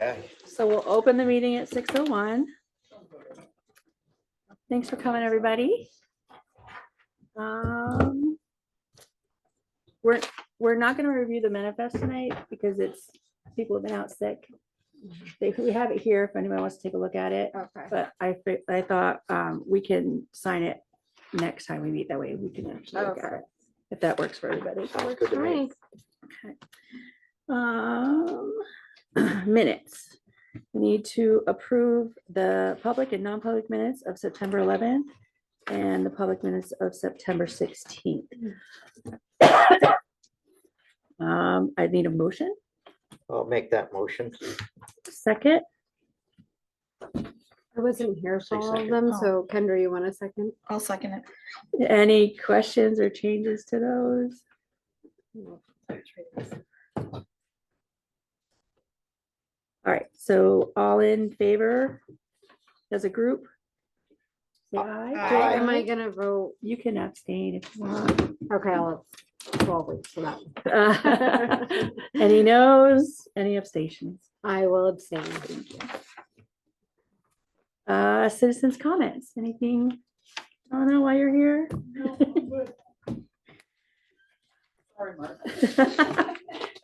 Okay. So we'll open the meeting at 6:01. Thanks for coming, everybody. We're not going to review the manifest tonight because people have been out sick. We have it here if anyone wants to take a look at it. Okay. But I thought we can sign it next time we meet. That way we can actually look at it if that works for everybody. Sounds good to me. Okay. Minutes. We need to approve the public and non-public minutes of September 11th and the public minutes of September 16th. I need a motion. I'll make that motion. Second. I wasn't here for all of them, so Kendra, you want a second? I'll second it. Any questions or changes to those? All right, so all in favor as a group? Say aye. Aye. Am I gonna vote? You can abstain if you want. Okay, I'll 12 weeks for that. Any no's? Any abstentions? I will abstain. Citizens' comments. Anything? I don't know why you're here. Sorry, Mark.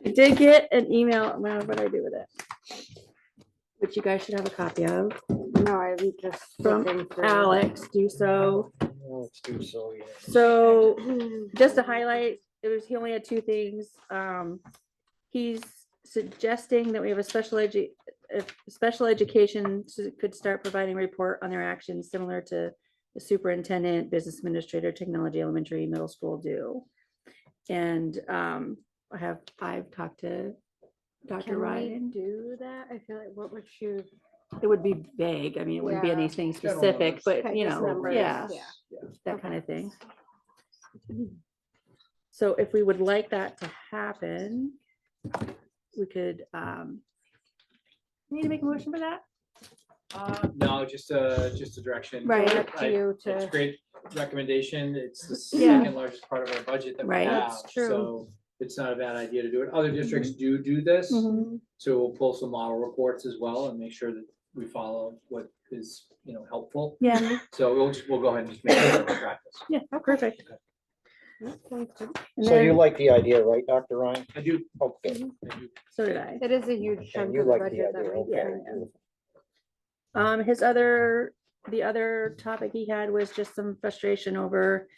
I did get an email. Well, what do I do with it? Which you guys should have a copy of. No, I'm just From looking for Alex. Do so. Let's do so, yeah. So just to highlight, he only had two things. He's suggesting that we have a special education could start providing report on their actions similar to the superintendent, business administrator, technology, elementary, middle school do. And I've talked to Dr. Can we Ryan. do that? I feel like what would you? It would be vague. I mean, it wouldn't be Yeah. anything General specific, numbers. but Okay, you just know, numbers. yeah, that kind of thing. So if we would like that to happen, we could, need to make a motion for that? No, just a direction. Right. Up to you It's a to. great recommendation. It's the Yeah. second largest part of our budget that we Right. have. That's true. So it's not a bad idea to do it. Other districts do this. Mhm. So we'll pull some model reports as well and make sure that we follow what is, helpful. Yeah, So we'll go ahead and just make it a practice. yeah, perfect. And So you then- like the idea, right, Dr. Ryan? I do. Okay. I do. So did I. It is a huge chunk And you of the like the budget that idea, we okay. get. The other topic he had was just some frustration over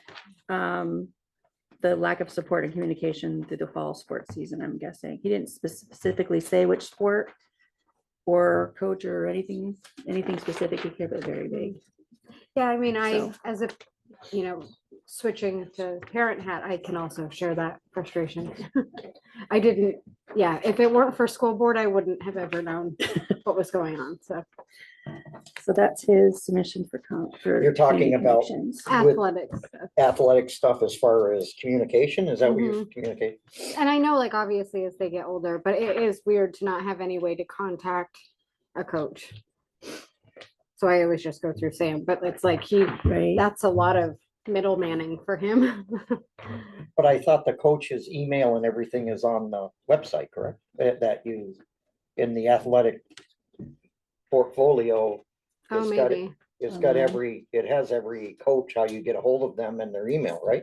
the lack of support and communication through the fall sports season, I'm guessing. He didn't specifically say which sport or coach or anything specific. He kept it very big. Yeah, I mean, So- as a, switching to parent hat, I can also share that frustration. I didn't, if it weren't for school board, I wouldn't have ever known what was going on, so. So that's his submission for. You're talking about- communications. Athletics stuff. Athletic stuff as far as communication, is that what you're communicating? And I know, like, obviously as they get older, but it is weird to not have any way to contact a coach. So I always just go through Sam, but it's like Right. that's a lot of middlemanning for him. But I thought the coach's email and everything is on the website, correct? That you, in the athletic portfolio, Oh, it's got, maybe. it's got it has every coach, how you get a hold of them and their email, right?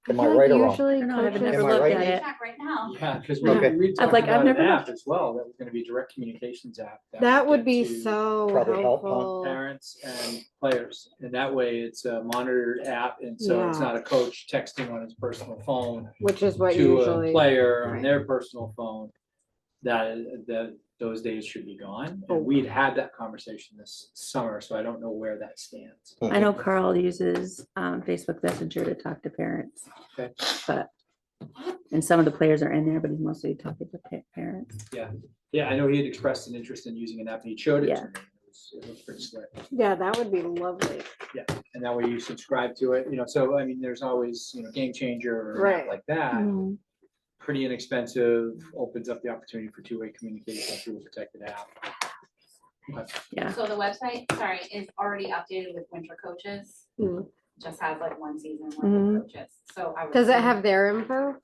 Am I right or wrong? Usually I don't know, I haven't coaches- never Am I looked right? at it. Check right now. Yeah, because Okay. we talked I've about an never app as well. That was going to be direct communications app. That would get be to so Probably help, huh? helpful. Parents and players, and that way it's a monitored app, and so it's Yeah. not a coach texting on his personal phone Which is what to a usually. player on right. their personal phone. That those days should be gone, Oh. and we'd had that conversation this summer, so I don't know where that stands. I know Carl uses Facebook Messenger to talk to parents. Okay. And some of the players are in there, but he's mostly talking to parents. Yeah, I know he had expressed an interest in using an app, and he showed it Yeah. to me. It was pretty slick. Yeah, that would be lovely. And that way you subscribe to it, so I mean, there's always, Game Changer or an app Right. like that. Mhm. Pretty inexpensive, opens up the opportunity for two-way communication through a protected app. Yeah, So the website, sorry, is already updated with winter coaches. Mm. Just has like one season, Mhm. coaches. So I would. Does it assume- have their info?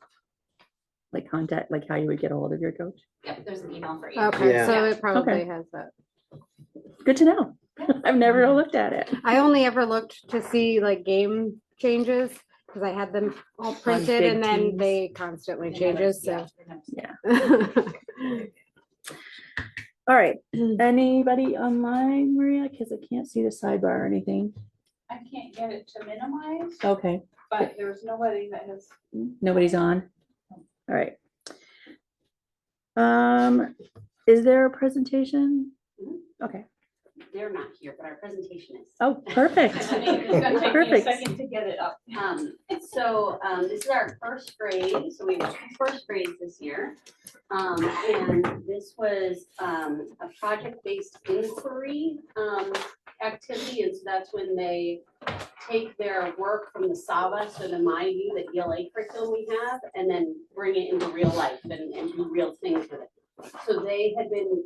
like contact, like how you would get a hold of your coach? Yep, there's an email for you. Okay, Yeah. so it probably Okay. has that. Good to know. I've never looked at it. I only ever looked to see like game changes, because I had them all printed big and then teams. they constantly changes, so. Yeah. All right. Anybody online, Maria? Because I can't see the sidebar or anything. I can't get it to minimize, Okay. but there's nobody that has. Nobody's on. All right. Is there a presentation? Okay. They're not here, but our presentation is. Oh, perfect. It's gonna take me a Perfect. second to get it up. This is our first grade, so we have two first grades this year. And this was, a project-based inquiry, activity, and so that's when they take their work from the SAVA, so the MyView, the ELA curriculum we have, and then bring it into real life and do real things with it. So they had been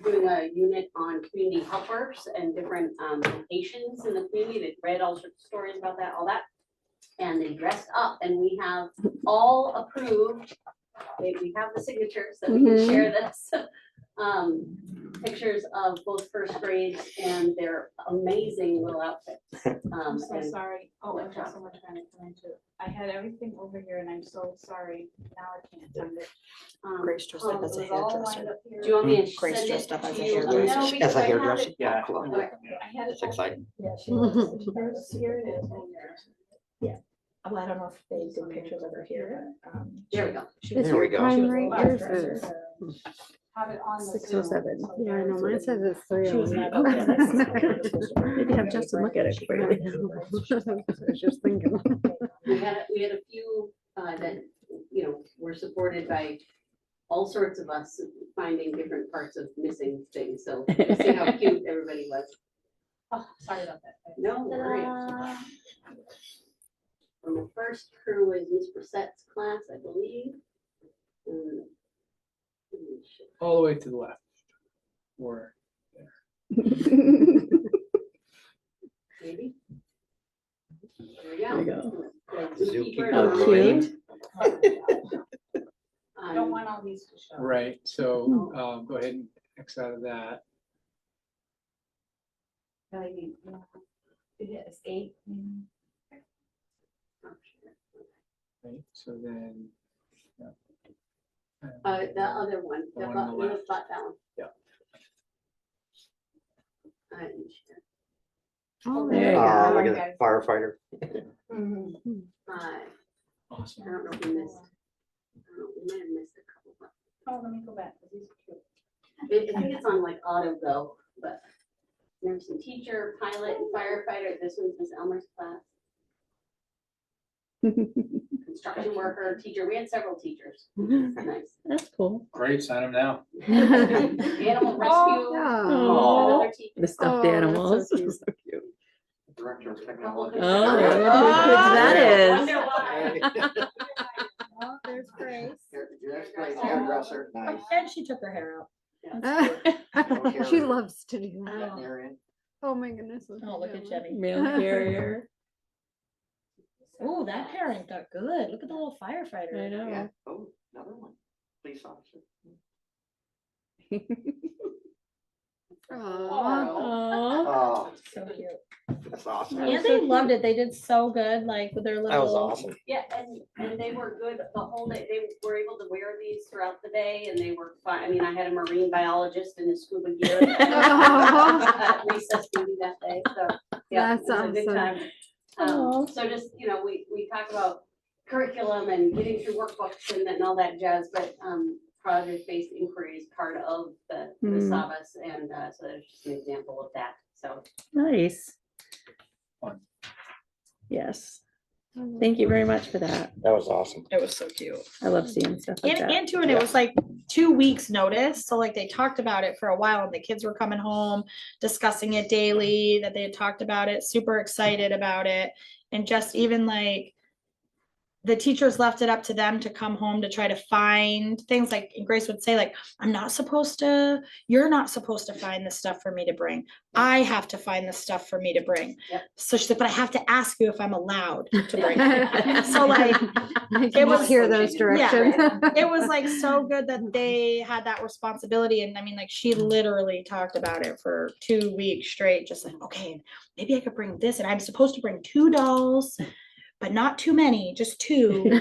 doing a unit on community helpers and different locations in the community. They'd read all sorts of stories about that, all that. And they dressed up, and we have all approved. We have the signatures that we can share this. Pictures of both first grades and their amazing little outfits. I'm so and- sorry. Oh, I've got so much trying to come into it. I had everything over here and I'm so sorry. Now I can't find it. Grace dressed up as a It was all hairdresser. lined up here. Do you want me to Grace send it dressed up as a to you? hairdresser. No, because As a I have hairdresser? it- Yeah. Okay. I had it. It's exciting. Yeah, she was. Here it is. Well, I don't know if they did pictures of her here. There we go. Is There your we go. time right? Yours is. Have it on the. 6:07. Zoom. Yeah, I know, mine says it's 3. She was not Oh, okay. Maybe have Justin look at it for I you. was just thinking. We had a few that, were supported by all sorts of us finding different parts of missing things. So you see how cute everybody was. Oh, sorry about that. No worries. And the first crew was Miss Brissette's class, I believe. And- All the way to the left. Or Maybe. There There we we go. go. The Zookeeper zookeeper Oh, Roy. cute. I don't want all these to show. right, so go ahead and X out of that. Did it escape? Right, so then. yeah. The other one, The the one on the little left. butt down. Yeah. Oh, There you Oh, go. look at that firefighter. I Awesome. don't know if we missed. I don't know, we might have missed a couple. But Oh, let me go back, because these are cute. I think it's on like auto go, but there's some teacher, pilot, and firefighter. This one's Miss Elmer's class. Construction worker, teacher. We had several teachers. Nice. That's cool. Great, sign them now. Animal rescue. Oh. Another teacher. The stuffed Oh, that's so animals. cute. So cute. Director of Couple Technology. Oh, construction what workers. a good that is. Wonder why. Oh, there's Grace. Hairdresser, nice. And she took her hair out. She loves to do that. Veterinarian. Oh, my goodness. Oh, look at Jenny. Mail carrier. Oh, that parent got good. Look at the little firefighter. I know. Yeah, oh, another one, police officer. Aw. Aw. Oh, So cute. that's awesome. And they loved it. They did so good, like with their That was little. awesome. Yeah, and they were good the whole day. They were able to wear these throughout the day and they were fun. I mean, I had a marine biologist in his scuba gear. at Recess duty that day, so, yeah. That's it was a good awesome. time. Aw. So just, we talk about curriculum and getting through workbooks and all that jazz, but, project-based inquiry is part of the Hmm. SAVAS, and, so there's just an example of that, so. Nice. Fun. Yes. Thank you very much for that. That was awesome. It was so cute. I love seeing stuff like that. And too, and it was like 2 weeks notice. So like they talked about it for a while and the kids were coming home, discussing it daily, that they had talked about it, super excited about it. And just even like the teachers left it up to them to come home to try to find things, like Grace would say, like, you're not supposed to find the stuff for me to bring. I have to find the stuff for me to bring. Yep. So she said, but I have to ask you if I'm allowed to bring it. So like, It was- was hear those directions. it was like so good that they had that responsibility. And I mean, like, she literally talked about it for 2 weeks straight, just like, okay, maybe I could bring this, and I'm supposed to bring 2 dolls, but not too many, just 2.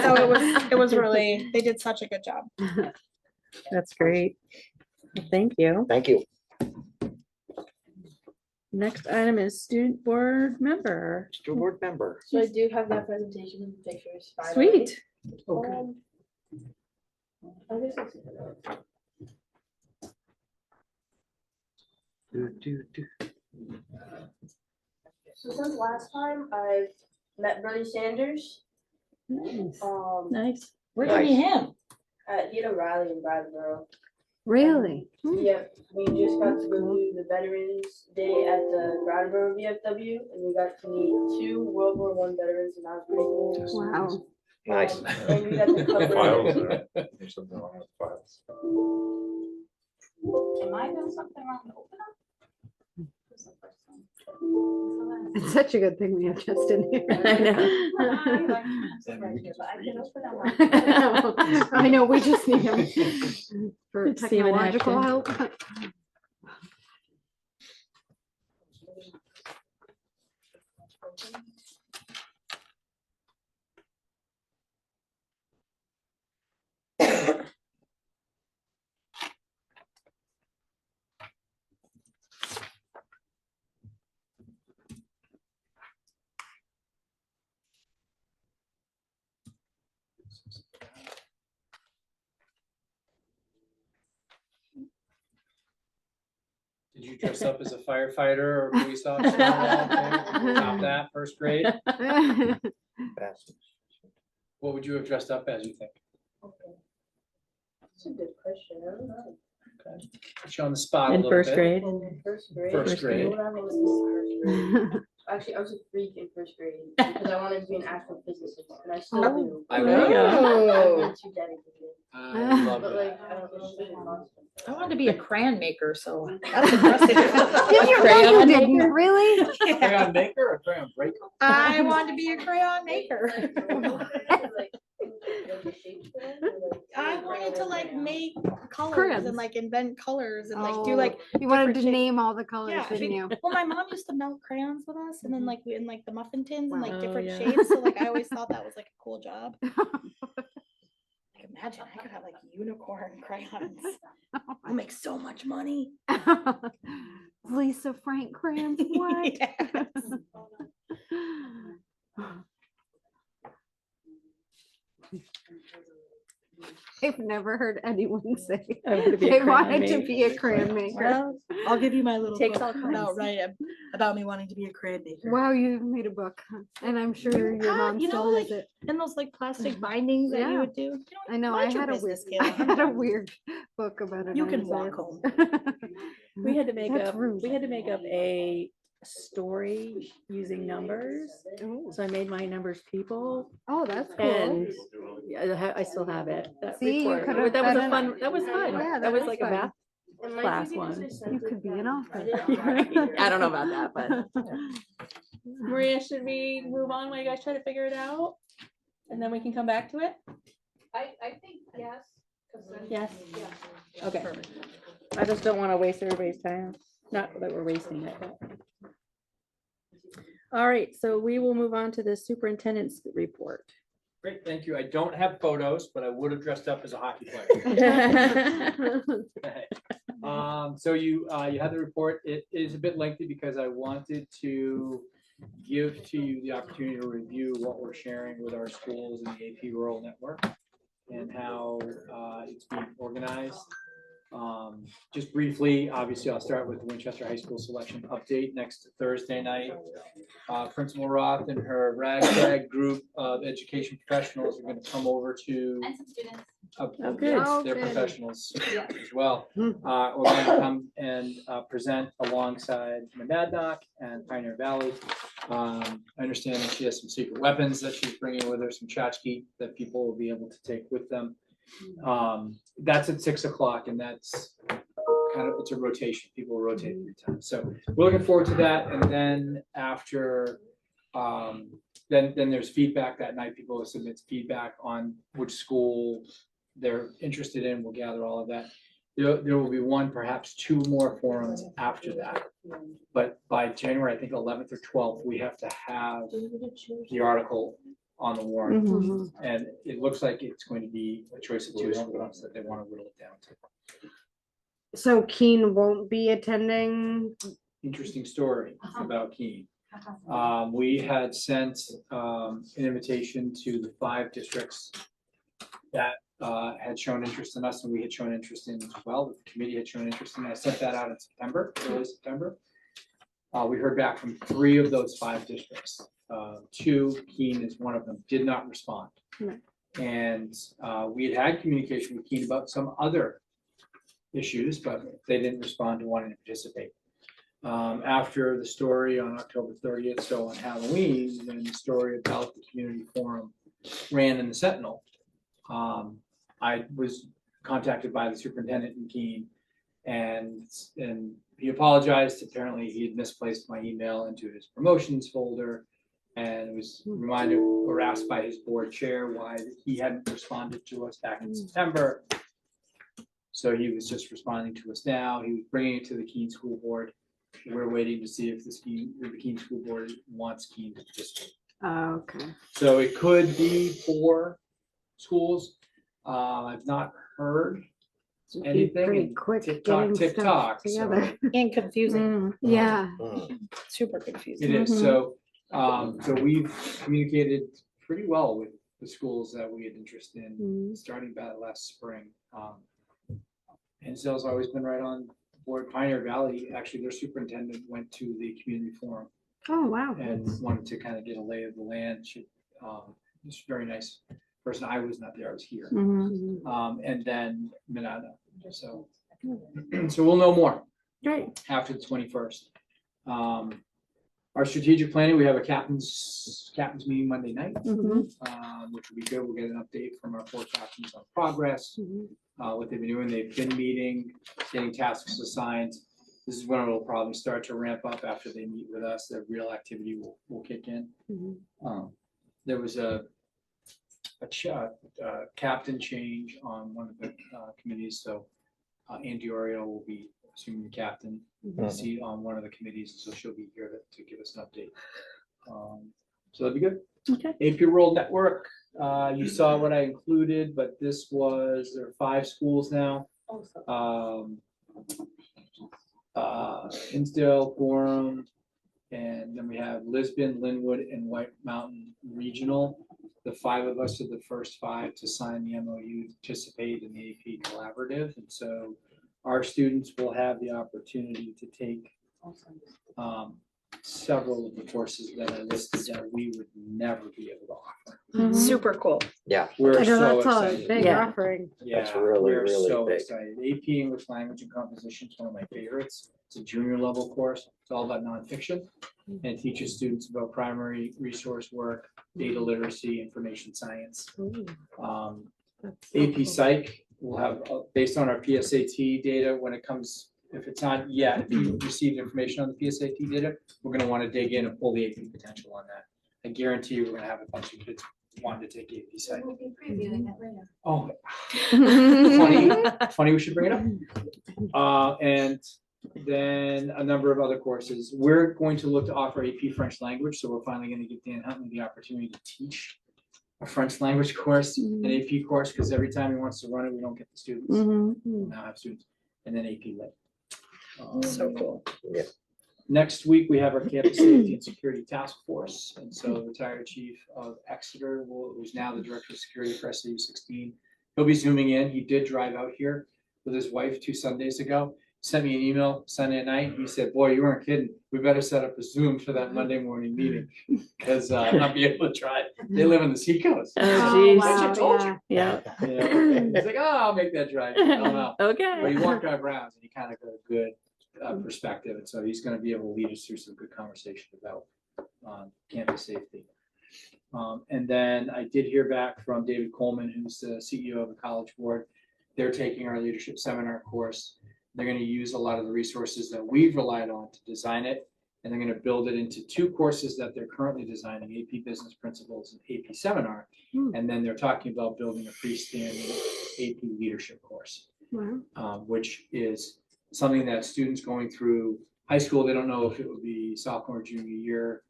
So it was really, they did such a good job. That's great. Thank you. Thank you. Next item is student board member. School board member. So I do have that presentation and pictures. finally. Sweet. I guess it's- So since last time, I've met Bernie Sanders. Nice. Nice. Where did you meet him? He had a rally in Brattleboro. Really? Yep, we just got to go do the Veterans Day at the Brattleboro VFW, and we got to meet 2 World War I veterans, and that was pretty cool. Wow. Nice. And we got to Files cover. are, there's something wrong with files. Am I doing something wrong to open up? This is the first one. It's such a good thing we have Justin here. I know. I like this right here, but I can open up. I know, we just need him for See him in technological action. help. Did you dress up as a firefighter or a police officer? Top that, first grade. Fast. What would you have dressed up as, you think? That's a good question, I don't know. Okay. Put you on the spot a In little first bit. grade. In first grade. First grade. What I was in first grade. Actually, I was a freak in first grade because I wanted to be an astrophysicist, and I still Oh. do. I There you go. I've been too dedicated. I love But that. like, I don't know. I wanted to be a crayon maker, so that's impressive. Did you? No, Crayon you maker? didn't, really? Crayon maker or crayon breaker? I wanted to be a crayon maker. I wanted to like make colors Crayons. and like invent colors and like do Oh, like You wanted to different shapes. name all the colors, Yeah, didn't you? well, my mom used to melt crayons with us, and then like we in like the muffin tins and like Wow. different Oh, yeah. shapes. So like I always thought that was like a cool job. Like imagine I could have like unicorn crayons. I'll make so much money. Lisa Frank crayons, what? Yes. I've never heard anyone say I wanted to be a they crayon wanted to maker. be a crayon maker. Well, I'll give you my little Takes book all about kinds. about me wanting to be a crayon maker. Wow, you made a book, and I'm sure your mom you know, still has like, it. And those like plastic bindings that Yeah. you would do. You I know. mind your I business, had a kid. weird book about it. You can walk home. We had to make That's up, rude. we had to make up a story using numbers. Ooh. So I made my numbers people, Oh, that's cool. and yeah, I still have it. That See, you report. could've That was a done it. fun, that was fun. Yeah, That was is like a fun. math Am I class thinking one. this or You could be an something? author. I don't know about that, but. Maria, should we move on while you guys try to figure it out? And then we can come back to it? I think yes. 'cause then- Yes. Yeah. Okay. I just don't want to waste everybody's time. Not that we're wasting it, but. All right, so we will move on to the superintendent's report. Great, thank you. I don't have photos, but I would have dressed up as a hockey player. So you have the report. It is a bit lengthy because I wanted to give to you the opportunity to review what we're sharing with our schools in the AP Rural Network and how it's being organized. Just briefly, obviously, I'll start with the Winchester High School selection update next Thursday night. Principal Roth and her ragtag group of education professionals are going to come over to And some students. Oh, good. Oh, They're good. professionals Yeah. as well. Hmm. We're going to come and present alongside Monadnock and Pioneer Valley. I understand that she has some secret weapons that she's bringing with her, some tchotchke that people will be able to take with them. That's at 6 o'clock, and that's kind of, it's a rotation. People will rotate every time. So we're looking forward to that. And then after, then there's feedback that night. People will submit feedback on which school they're interested in. We'll gather all of that. There will be one, perhaps two more forums after that. But by January, I think 11th or 12th, we have to have the article on the warrant. Mhm. And it looks like it's going to be a choice of two schools that they want to whittle it down to. So Keen won't be attending. Interesting story about Keene. We had sent an invitation to the 5 districts that had shown interest in us, and we had shown interest in as well. The committee had shown interest in. I sent that out in September, early September. We heard back from 3 of those 5 districts. 2, Keene is one of them, did not respond. Right. And we had communication with Keene about some other issues, but they didn't respond to wanting to participate. After the story on October 30th, so on Halloween, when the story about the community forum ran in the Sentinel, I was contacted by the superintendent in Keene, and he apologized. Apparently he had misplaced my email into his promotions folder, and was reminded or asked by his board chair why he hadn't responded to us back in September. So he was just responding to us now. He was bringing it to the Keene School Board. We're waiting to see if the Keene School Board wants Keene to participate. Okay. So it could be 4 schools. I've not heard Be anything. pretty and quick TikTok, getting stuff TikTok. So together. And confusing, Mm. Yeah. super it confusing. is. Mhm. So we've communicated pretty well with the schools that we had interest in, Mhm. starting back last spring. Hinsdale's always been right on board. Pioneer Valley, actually, their superintendent went to the community forum Oh, wow. and wanted to kind of get a lay of the land. She was a very nice person. I was not there, I was here. Mhm. Mhm. And then Minada. So we'll know more Great. after the 21st. Our strategic planning, we have a captain's meeting Monday night, Mhm. which will be good. We'll get an update from our 4 captains on progress, Mhm. what they've been doing. They've been meeting, getting tasks assigned. This is when it'll probably start to ramp up after they meet with us. The real activity will kick in. Mhm. There was a captain change on one of the committees, so Andy Oreo will be assuming the captain seat on one of the committees, so she'll be here to give us an update. So that'd be good. Okay. AP Rural Network, you saw what I included, but there are 5 schools now. Hinsdale, Gorham, and then we have Lisbon, Linwood, and White Mountain Regional. The 5 of us are the first 5 to sign the MOU to participate in the AP Collaborative, and so our students will have the opportunity to take several of the courses that I listed that we would never be able to offer. Mhm. Super cool. Yeah, We're I know so that's a excited. big Yeah. offering. Yeah, That's really, we're really so big. excited. AP English Language and Composition is one of my favorites. It's a junior level course. It's all about nonfiction and it teaches students about primary resource work, data literacy, information science. Ooh, that's so AP cool. Psych will have, based on our PSAT data, when it comes, if it's not yet, if you received information on the PSAT data, we're gonna wanna dig in and pull the AP potential on that. I guarantee you, we're gonna have a bunch of kids wanting to take AP Psych. We'll be previewing it later. Oh, funny we should bring it up. And then a number of other courses. We're going to look to offer AP French language, so we're finally gonna give Dan Huntley the opportunity to teach a French language course, an AP course, because every time he wants to run it, we don't get the students. Mhm. We'll now have students, and then AP Lit. So cool. Next week, we have our Campus Safety and Security Task Force, and so retired Chief of Exeter, who's now the Director of Security for SAU 16, he'll be zooming in. He did drive out here with his wife 2 Sundays ago. sent me an email Sunday night. He said, boy, you weren't kidding. We better set up a Zoom for that Monday morning meeting because I'm not be able to try it. They live on the seacoast. Oh, Oh, geez. wow, told yeah. Yeah. You know, he's like, oh, I'll make that drive. I don't know. But Okay. he walked drive rounds and he kind of got a good perspective. And so he's going to be able to lead us through some good conversation about campus safety. And then I did hear back from David Coleman, who's the CEO of the College Board. They're taking our leadership seminar course. They're going to use a lot of the resources that we've relied on to design it. And they're going to build it into 2 courses that they're currently designing, AP Business Principles and AP Seminar. And then they're talking about building a freestanding AP Leadership course, Wow. which is something that students going through high school, they don't know if it would be sophomore or junior year,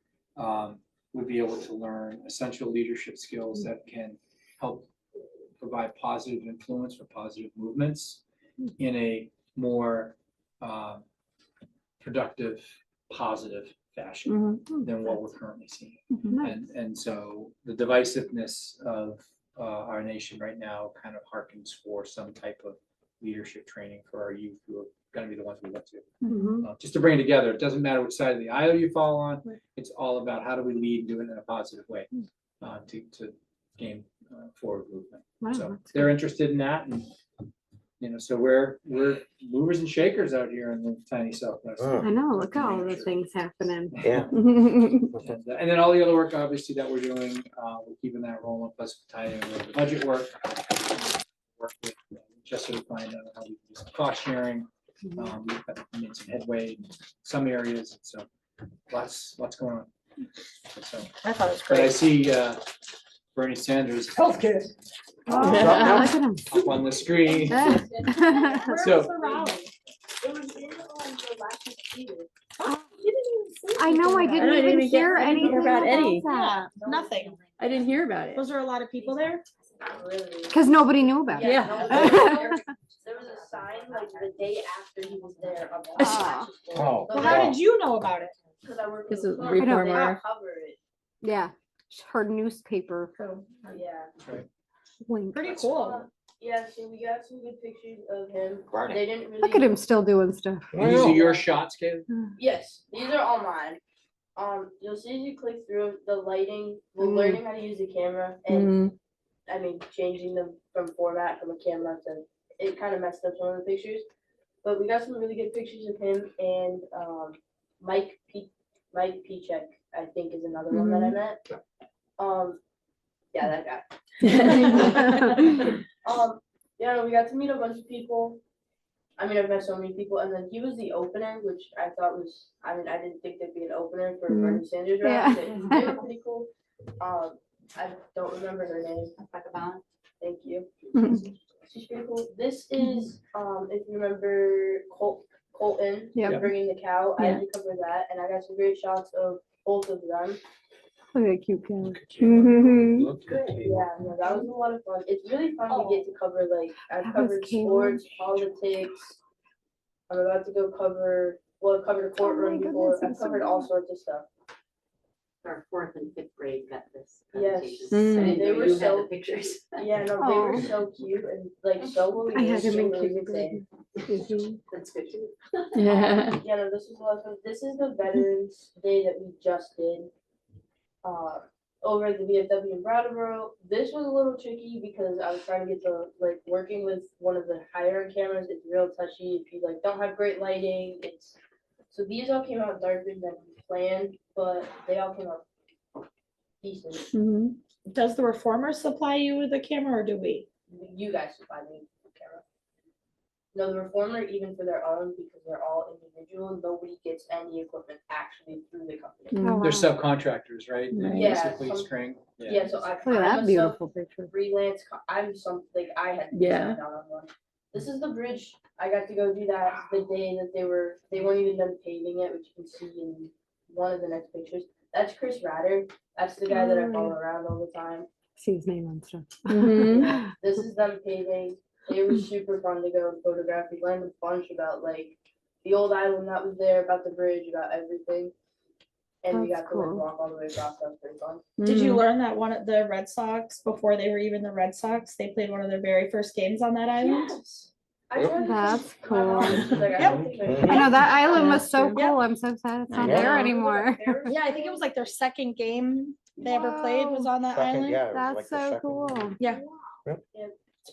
would be able to learn essential leadership skills that can help provide positive influence for positive movements in a more productive, positive fashion than what we're currently seeing. And so the divisiveness of our nation right now kind of harkens for some type of leadership training for our youth who are going to be the ones we look to. Just to bring it together, it doesn't matter which side of the aisle you fall on. It's all about how do we lead and do it in a positive way to gain forward movement. Wow, So that's they're interested in that, and so we're movers and shakers out here in the tiny Southwest. I know, look at all the things happening. Yeah. And then all the other work, obviously, that we're doing, we're keeping that rolling, plus tie in with the budget work. Work with just to find out how we can do some cost sharing. We've made some headway in some areas, so lots going on. So, I thought it was but I great. see Bernie Sanders healthcare Oh, look at him. up on the screen. Yeah. So It was in the last theater. I know, I didn't even hear I didn't anything hear about Eddie. that. Yeah, nothing. I didn't hear about it. Was there a lot of people there? Really? Because nobody knew about it. Yeah. No, there was a sign like the day after he was there about Ah. Oh. Well, how did you know about it? Because I work This with is the reformer. they cover it. Yeah, her newspaper Yeah. link. Pretty cool. Yeah, so we got some good pictures of him. Right. They didn't really. Look at him still doing stuff. these are your shots, Caleb? Yes, these are all mine. You'll see as you click through the lighting, we're Mm. learning how to use the camera and I mean changing them from format from a camera to it kind of messed up some of the pictures. But we got some really good pictures of him and Mike Pichek, I think is another one that I met. Yeah, that guy. Yeah, no, we got to meet a bunch of people. I mean, I've met so many people, and then he was the opener, which I thought was, I mean, I didn't think there'd be an opener for Bernie Sanders rally, but they were pretty cool. I don't remember her name. Thank you. She's pretty cool. This is, if you remember Colton Yep. bringing the cow, I had to cover that, and I got some great shots of both of them. Look at that cute cat. Yeah, no, that was a lot of fun. It's really fun to get to cover, like, I've That was covered Caitlin. sports, politics. I'm about to go cover, well, I've covered a courtroom my before. goodness, I've I'm so covered all sorts of stuff. Our 4th and 5th grade got this. Yes. presentation. I didn't They know were you had so- the pictures. Yeah, no, they were Aw. so cute and like so I had him in really kindergarten. That's good too. Yeah. Yeah, no, this was a lot of fun. This is the Veterans Day that we just did. Over at the VFW in Brattleboro. This was a little tricky because I was trying to get to like working with one of the higher end cameras. It's real touchy if you like don't have great lighting. It's so these all came out darker than we planned, but they all came out decent. Mhm. Does the reformer supply you with a camera or do we? You guys supplied me with the camera. No, the reformer, even for their own, because they're all individual, nobody gets any equipment actually through the company. Oh, They're wow. subcontractors, right? They Right. Yeah, basically some- string. Yeah, so I. Look at that beautiful picture. Freelance, I'm some, like, I had. to Yeah. sign down on one. This is the bridge, I got to go do that the day that they weren't even done paving it, which you can see in one of the next pictures. That's Chris Ratter, that's the guy that I follow around all the time. See his name on stuff. Mhm. This is them paving. It was super fun to go and photograph. We learned a bunch about like the old island that was there, about the bridge, about everything. And we That's got to like cool. walk all the way across. That was pretty fun. Did you Mhm. learn that one of the Red Sox, before they were even the Red Sox, they played one of their very first games on that island? Yes. I tried to That's send my cool. mom, she's like, I don't think I know that island Yeah, was so true. cool. I'm so sad it's I not know. there anymore. Yeah, I think it was like their second game they ever played was on that Second, island. yeah, it was That's like the so second. cool. Yeah.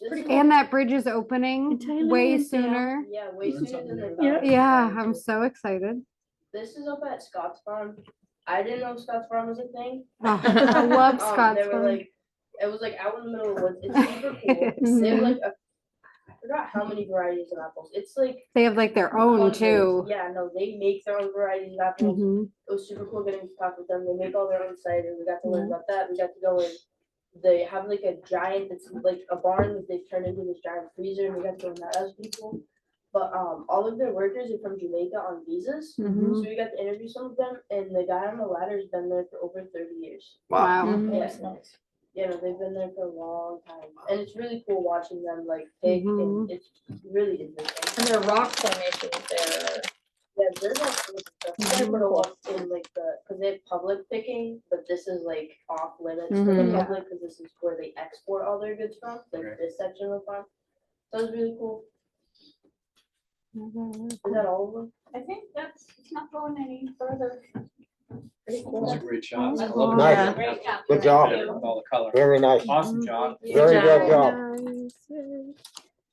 pretty And that bridge is opening In way Thailand, yeah. sooner. Yeah, way sooner than they Yeah. thought. Yeah, I'm so excited. This is up at Scott's Farm. I didn't know Scott's Farm was a thing. Oh, I love Scott's They were Farm. like, it was like out in the middle of the woods. It's super cool. They have like I forgot how many varieties of apples. It's like They have like their own hundreds. too. Yeah, no, they make their own varieties of apples. Mhm. It was super cool getting to talk with them. They make all their own cider. We got to learn about that. We got to go in. They have like a giant, it's like a barn that they've turned into this giant freezer, and we got to go in that. That was pretty cool. But all of their workers are from Jamaica on visas, Mhm. so we got to interview some of them. And the guy on the ladder has been there for over 30 years. Wow. Mhm. Yeah, yeah, no, they've been there for a long time, and it's really cool watching them like pick, Mhm. and it's really interesting. And their rock formations there. Yeah, there's all sorts of stuff. You gotta put a lot in like because they have public picking, but this is like off limits for the Mhm. public because this is where they export all their goods from, like Okay. this section of the farm. So it's really cool. Is that all of them? I think it's not going any further. Pretty Those cool. are great shots. I Look love nice. that. Great job. Good job. Yeah, with all the color. Very nice. Awesome job. Very good job.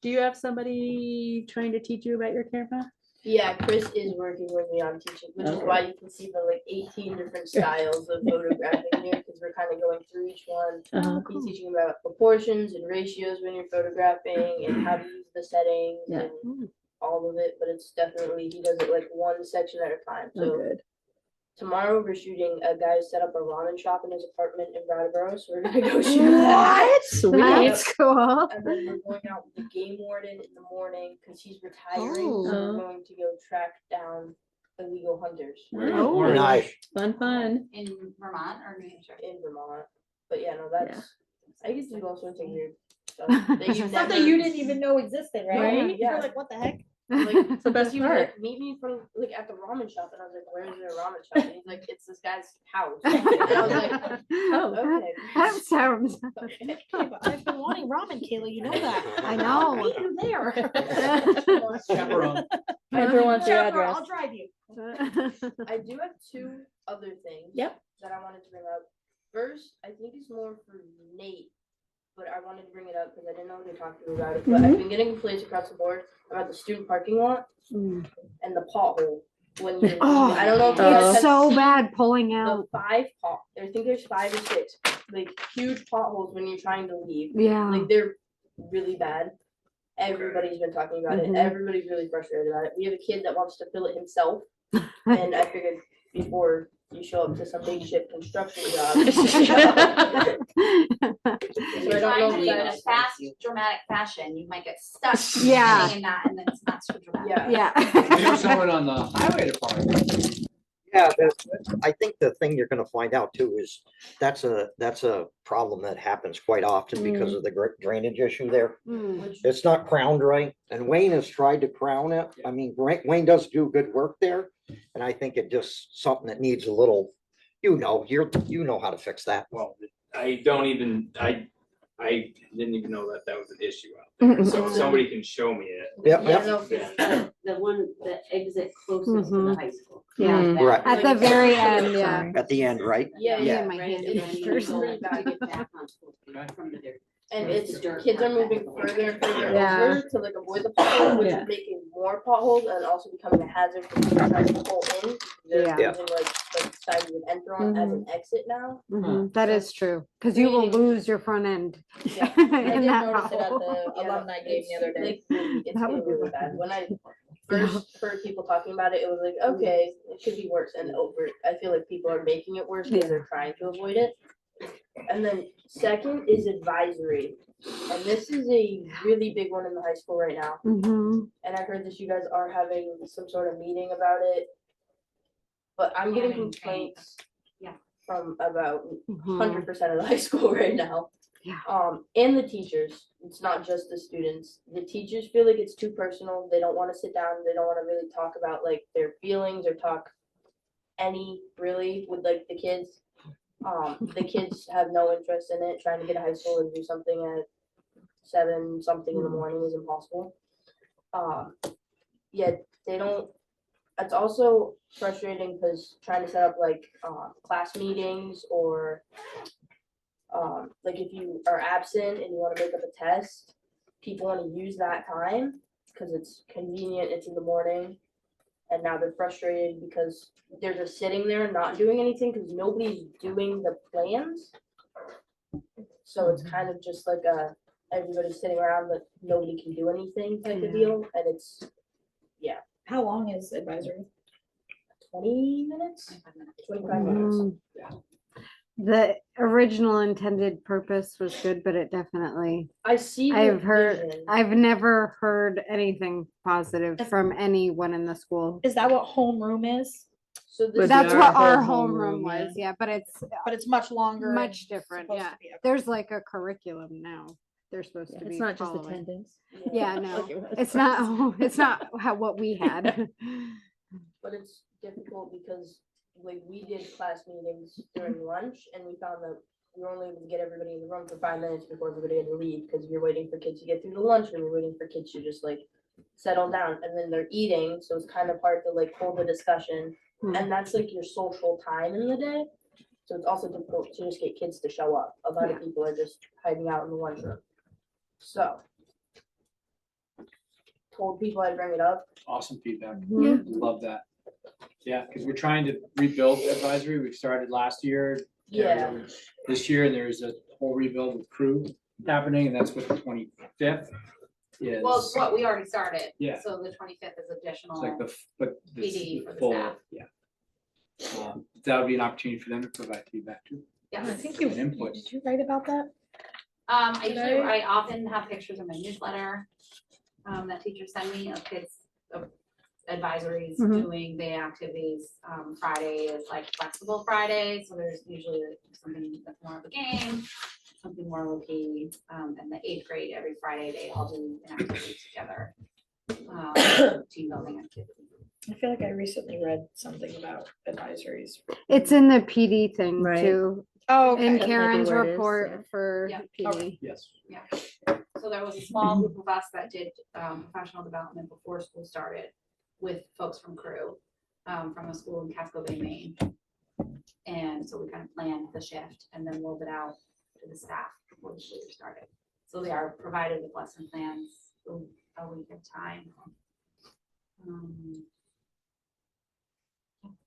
Do you have somebody trying to teach you about your camera? Yeah, Chris is working with me on teaching, which is why you can see the like 18 different styles of photographing here, because we're kind of going through each one. Uh-huh. He's teaching about proportions and ratios when you're photographing and how to use the settings Yeah. and all of it, but it's definitely, he does it like one section at a time. Oh, So good. tomorrow we're shooting, a guy set up a ramen shop in his apartment in Brattleboro, so we're gonna go shoot that. Sweet. That's cool. And then we're going out with the game warden in the morning because he's retiring. Oh. So we're going to go track down illegal hunters Oh, Nice. fun. In Vermont or New Hampshire? in Vermont. But yeah, no, that's I get to do all sorts of weird stuff. That you've Something never- you didn't even know existed, right? Right? You're Yeah. like, what the heck? Like, It's the best he was part. like, meet me for like at the ramen shop, and I was like, where is there a ramen shop? And he's like, it's this guy's house. And I was like, Oh, okay. That sounds. Okay. I've been wanting ramen, Kayla, you know that. I know. Meet you there. Chaperone. I throw on the Chaperone, address. I'll drive you. I do have two other things. Yep. That I wanted to bring up. First, I think it's more for Nate, but I wanted to bring it up because I didn't know we were talking about it. But I've been getting complaints across the board about the student parking lot Mm. and the pothole when you're. Oh, I don't know if you guys Oh. have So seen bad pulling the out. 5 pot. I think there's 5 or 6 like huge potholes when you're trying to leave. Yeah. Like they're really bad. Everybody's been talking about Mhm. it. Everybody's really frustrated about it. We have a kid that wants to fill it himself, and I figured before you show up to some big shit construction job. So I don't know Trying to if leave in a that's- fast, dramatic fashion, you might get stuck. Yeah. hanging in that, and then it's not so dramatic. Yeah. Maybe Yeah. someone on the highway department. Yeah, I think the thing you're gonna find out too is that's a problem that happens quite often because of the drainage issue there. Mm. It's not crowned right, and Wayne has tried to crown it. I mean, Wayne does do good work there, and I think it just something that needs a little, you know how to fix that. Well, I don't even, I didn't even know that that was an issue out there. So if somebody can show me it. Yep, Yeah, yep, no, The one, the exit closest to the high school. Yeah. Mm. right, At the very end, yeah. at the end, right? yeah, Yeah, yeah. my Right, hand and is then you first. go Really bad. to get back on school from the dirt. And It's it's dirt kids are path moving back. further and further Yeah. over to like avoid the pothole, which Yeah. is making more potholes and also becoming a hazard for people trying to pull in. They're Yeah. using like the side you would enter on as an exit now. Mhm. That is true, because you will lose your front end. Yeah. I In did that notice it at hole. the alumni game the other day. It's That would getting be really bad. When I first heard people talking about it, it was like, okay, it should be worse. And over, I feel like people are making it worse because they're trying to avoid it. And then second is advisory. And this is a really big one in the high school right now. Mhm. And I heard that you guys are having some sort of meeting about it. But I'm getting Having complaints. Yeah. From about Mhm. 100% of the high school right now. Yeah. And the teachers. It's not just the students. The teachers feel like it's too personal. They don't want to sit down. They don't want to really talk about like their feelings or talk any really with like the kids. The kids have no interest in it. Trying to get to high school and do something at 7 something in the morning is impossible. yeah, they don't, it's also frustrating because trying to set up like, class meetings or, like if you are absent and you wanna make up a test, people wanna use that time, cause it's convenient, it's in the morning. And now they're frustrated because they're just sitting there not doing anything, cause nobody's doing the plans. So it's kind of just like everybody's sitting around, but nobody can do anything type of deal, and it's How long is advisory? 20 minutes, 25 minutes. Mhm. The original intended purpose was good, but it definitely, I see. the vision. I've never heard anything positive If- from anyone in the school. Is that what homeroom is? So this. That's our what our whole homeroom homeroom, was, yeah, but it's But it's much longer. and much different, supposed yeah. to be a- There's like a curriculum now. They're supposed Yeah, to be it's not just following. attendance. Yeah, no, Like it was. it's not, it's not what we had. But it's difficult because like we did class meetings during lunch and we found that we were only able to get everybody in the room for 5 minutes before everybody had to leave because you're waiting for kids to get through the lunchroom, you're waiting for kids to just like settle down and then they're eating, so it's kind of hard to like hold a discussion. And that's like your social time in the day. So it's also difficult to just get kids to show up. A lot of people are just hiding out in the lunchroom. So told people I'd bring it up. Awesome feedback. Yeah. Love that. Yeah, because we're trying to rebuild advisory. We started last year. Yeah. This year, there's a whole rebuild with crew happening, and that's what the 25th is. Well, what we already started. Yeah. So the 25th is additional. It's like but this PD the for the full, staff. yeah. That would be an opportunity for them to provide feedback too. I Yes. think you, And input. did you write about that? I usually, Today? I often have pictures in my newsletter, that teachers send me of kids, of advisories, Mhm. doing day activities. Friday is like flexible Friday, so there's usually something that's more of a game, something more low key. And the 8th grade, every Friday, they all do an activity together. Team building activity. I feel like I recently read something about advisories. It's in the PD thing Right. too, Oh, in That might be Karen's where it is, report yeah. for Yeah. PD. Yes. So there was a small group of us that did professional development before school started with folks from crew, from a school in Casco Bay, Maine. And so we kind of planned the shift and then rolled it out to the staff before the school year started. So they are provided with lesson plans a week at a time.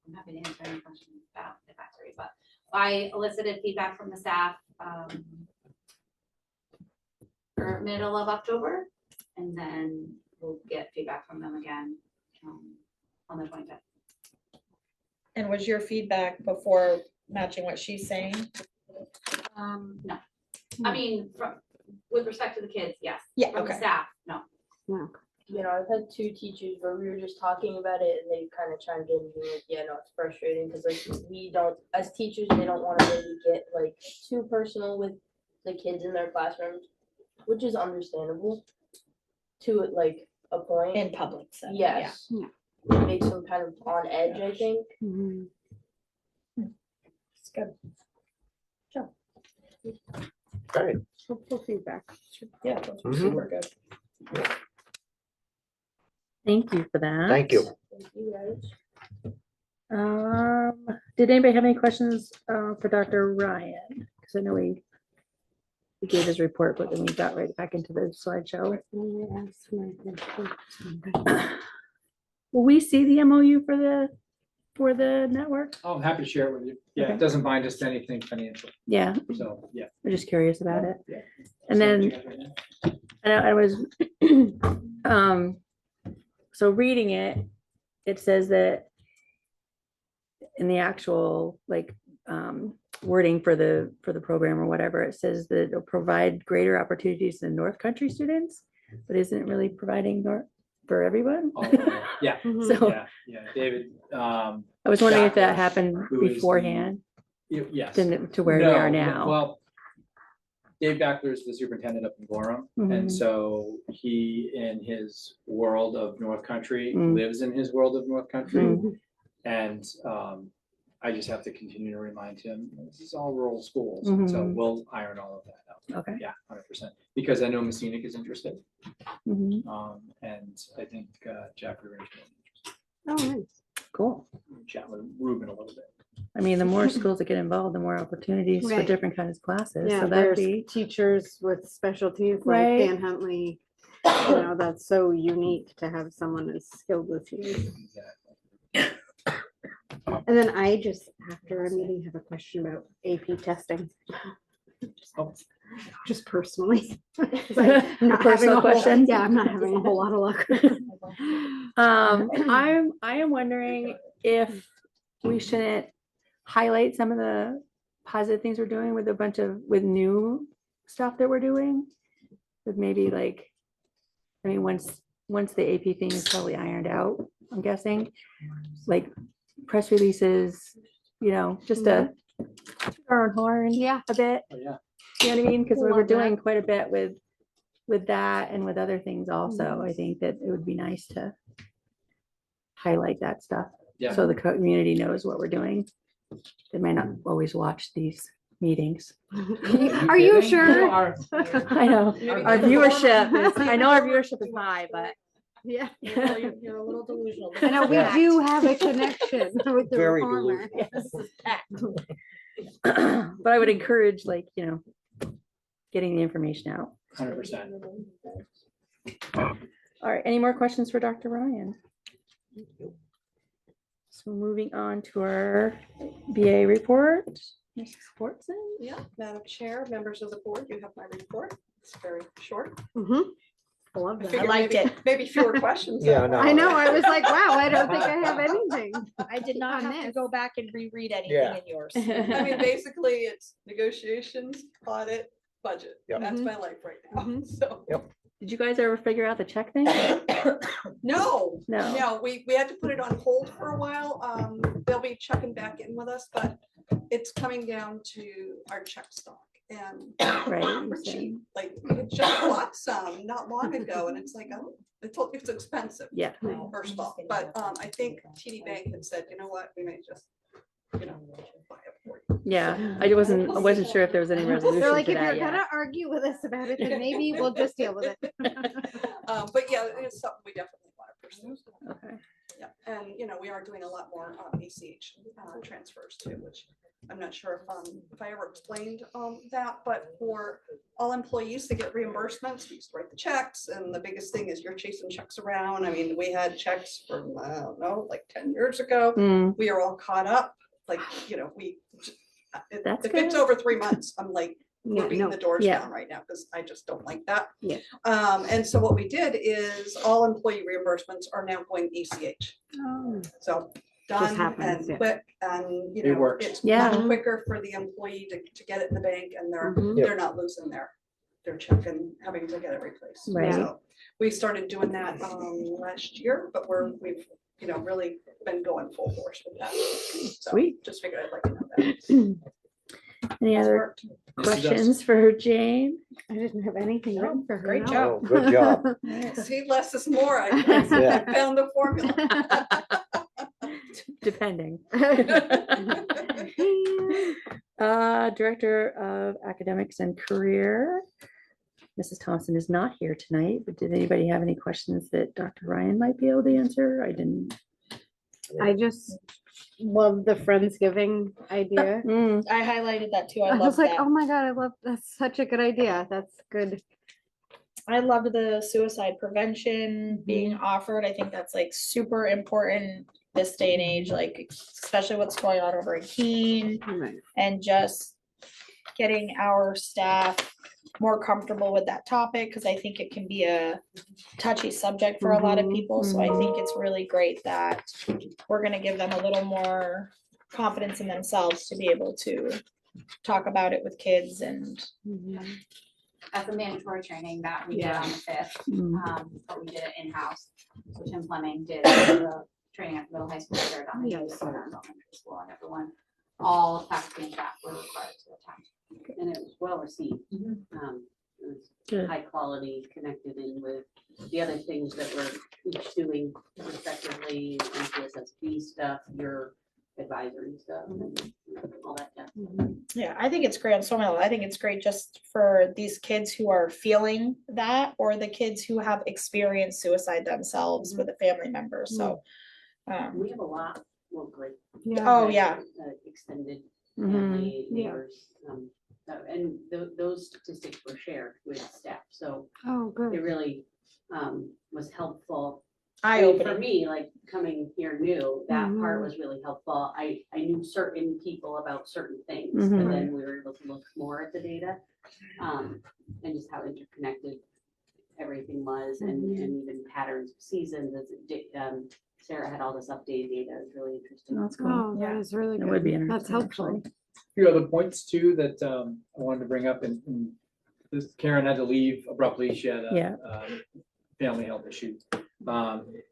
I'm happy to answer any questions about advisory, but I elicited feedback from the staff for middle of October, and then we'll get feedback from them again on the 25th. And was your feedback before matching what she's saying? No, I mean, with respect to the kids, yes. Yeah, From the okay. staff, no. You know, I've had 2 teachers where we were just talking about it and they kind of chimed in and be like, yeah, no, it's frustrating because like we don't, as teachers, they don't want to really get like too personal with the kids in their classrooms, which is understandable to like a point. In public setting, yeah. Yes. Yeah. It makes them kind of on edge, I think. Mhm. It's good. Okay. Helpful feedback. Yeah, those were Mhm. super good. Thank you for that. Thank you. Thank you guys. Did anybody have any questions for Dr. Ryan? Because I know we gave his report, but then we got right back into the slideshow. Will we see the MOU for the network? Oh, I'm happy to share it with you. Yeah, Okay. it doesn't bind us to anything financial. Yeah, So, yeah. we're just curious about it. Yeah. And then I was, so reading it, it says that in the actual like wording for the program or whatever, it says that it'll provide greater opportunities to North Country students, but isn't it really providing for everyone? Oh, yeah. So Yeah, David. I was wondering if that Jackler, happened who is the- beforehand Yes. to where we are No, now. Well, Dave Backler is the superintendent up in Gorham, Mhm. and so he, in his world of North Country, Mm. lives in his world of North Country. Mm. And I just have to continue to remind him, this is all rural schools, and so Mhm. we'll iron all of that out. Okay. Yeah, 100%. Because I know Messinic is interested. Mhm. And I think Jaffrey Range is Oh, nice. Cool. chat with Ruben a little bit. I mean, the more schools that get involved, the more opportunities for Right. different kinds of classes. Yeah, So that'd there's be, teachers with specialties like Right. Dan Huntley. You know, that's so unique to have someone as skilled as he is. Exactly. And then I just, after our meeting, have a question about AP testing. Oh. Just personally. 'Cause Your I'm not having personal a whole- question? Yeah, I'm not having a whole lot of luck. I am wondering if we shouldn't highlight some of the positive things we're doing with with new stuff that we're doing. With maybe like, I mean, once the AP thing is probably ironed out, I'm guessing, like press releases, you know, just to toot our own horn Yeah. a bit. Oh, yeah. You know what I mean? Because we were Love that. doing quite a bit with that and with other things also. I think that it would be nice to highlight that stuff. Yeah. So the community knows what we're doing. They may not always watch these meetings. Are you kidding? sure? are. I know, Maybe our the viewership former- is, I know our viewership is high, but. Yeah. Well, you're a little delusional. I know we Yeah. do have a connection with the Very reformer. But I would encourage, like, you know, getting the information out. 100%. All right, any more questions for Dr. Ryan? So moving on to our BA report. Mrs. Fortson? Yeah, Madam Chair, members of the board, you have my report. It's very short. Mhm. I love I that. figured liked maybe- it. Maybe fewer questions. Yeah, than no. I know, I was like, wow, I don't think I have anything. I did not On have to this. go back and reread anything Yeah. in yours. I mean, basically, it's negotiations, audit, budget. Yep. That's Mhm. my life right now. Mhm. So, Did you guys ever figure out the check thing? no, No. no, we had to put it on hold for a while. They'll be checking back in with us, but it's coming down to our check stock. And Right, we're you said. cheap. Like, we just bought some not long ago, and it's like, oh, it's expensive. Yeah. First of all, but I think TD Bank had said, you know what, we may just, buy it for you. Yeah, I wasn't sure if there was any resolution They're like, to if you're that yet. gonna argue with us about it, then maybe we'll just deal with it. But yeah, it is something we definitely want to pursue. Okay. Yeah, and we are doing a lot more ACH transfers too, which I'm not sure if I ever explained that, but for all employees to get reimbursements, we used to write the checks, and the biggest thing is you're chasing checks around. I mean, we had checks from, I don't know, like 10 years ago. Mm, We are all caught up, like, That's if it's good. over 3 months, I'm like, Yeah, we're beating no. the doors Yeah. down right now, because I just don't like that. Yeah. And so what we did is all employee reimbursements are now going ECH. Oh. So done happens, and yeah. quick, and It works. it's Yeah. much quicker for the employee to get it in the bank, and Mhm. Yep. they're not losing their check and having to get it replaced. Right. So we started doing that last year, but we've really been going full force with that. So Sweet. just figured I'd let you know that. Any It's other worked. questions for Jane? I didn't have anything written for her. Great no. job. Oh, good job. See, less is more. I Yeah. found the formula. Depending. Director of Academics and Career. Mrs. Thompson is not here tonight, but did anybody have any questions that Dr. Ryan might be able to answer? I didn't. I just love the Friendsgiving idea. Mm, I highlighted that too. I I love was like, that. oh my God, that's such a good idea. That's good. I loved the suicide prevention being offered. I think that's like super important this day and age, like especially what's going on over in Keene, and just getting our staff more comfortable with that topic, because I think it can be a touchy subject for a lot of Mhm, people. So I think it's really great that we're gonna give them a little more confidence in themselves to be able to talk about it with kids. And That's a mandatory training that we did on the 5th, but we did it in-house. So Tim Fleming did the training at the middle high school, there on the Yes. elementary school, and everyone, all faculty and staff were required to attend. And it was well received. It was Good. high quality, connected in with the other things that we're each doing respectively, MTSSP stuff, your advisory stuff and all that stuff. Yeah, I think it's great on so many levels. I think it's great just for these kids who are feeling that, or the kids who have experienced suicide themselves with a family member. So, We have a lot locally. oh yeah, Extended Mhm. family, Yeah. neighbors, and those statistics were shared with staff, so Oh, it good. really was helpful. eye I mean, for opening. me, like coming here new, that part Mhm. was really helpful. I knew certain people about certain things, Mhm. but then we were able to look more at the data. And just how interconnected everything was and even patterns of seasons. As Sarah had all this updated data, it was really interesting. That's cool. Oh, that is really It good. would be That's interesting, helpful. actually. A few other points too that I wanted to bring up, and this Karen had to leave abruptly. She had Yeah. a family health issue.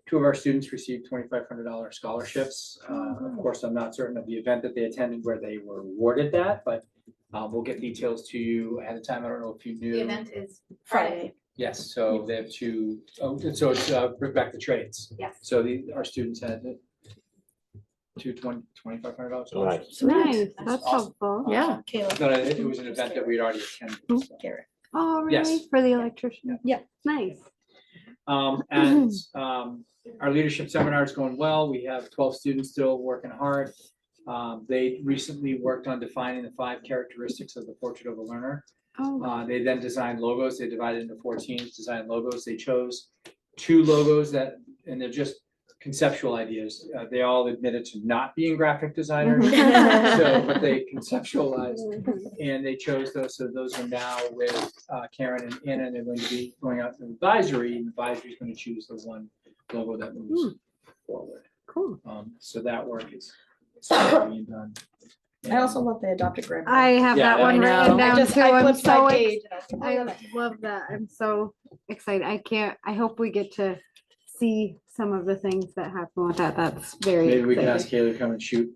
Two of our students received $2,500 scholarships. Of course, I'm not certain of the event that they attended where they were awarded that, but we'll get details to you ahead of time. I don't know if you knew. The event is Friday. Yes, so they have two, so it's bring back the trades. Yes. So our students had two $2,500 scholarships. Nice, that's awesome. helpful. Yeah. Kayla. No, it was an event that we had already attended. so. Karen. Oh, really? Yes. For the electrician? Yeah. Nice. And our leadership seminar is going well. We have 12 students still working hard. They recently worked on defining the 5 characteristics of the portrait of a learner. They then designed logos. They divided into 4 teams, designed logos. They chose 2 logos and they're just conceptual ideas. They all admitted to not being graphic designers, but they conceptualized and they chose those. So those are now with Karen and Anna, and they're going to be going out to advisory, and advisory is going to choose the one logo that moves forward. Cool. So that work is still being done. I also love the adopted grandpa. I have Yeah, that one I written know. down too. I'm flipped so my page. and I was like, I love that. I'm so excited. I hope we get to see some of the things that happen with that. That's very Maybe we can exciting. ask Kayla to come and shoot.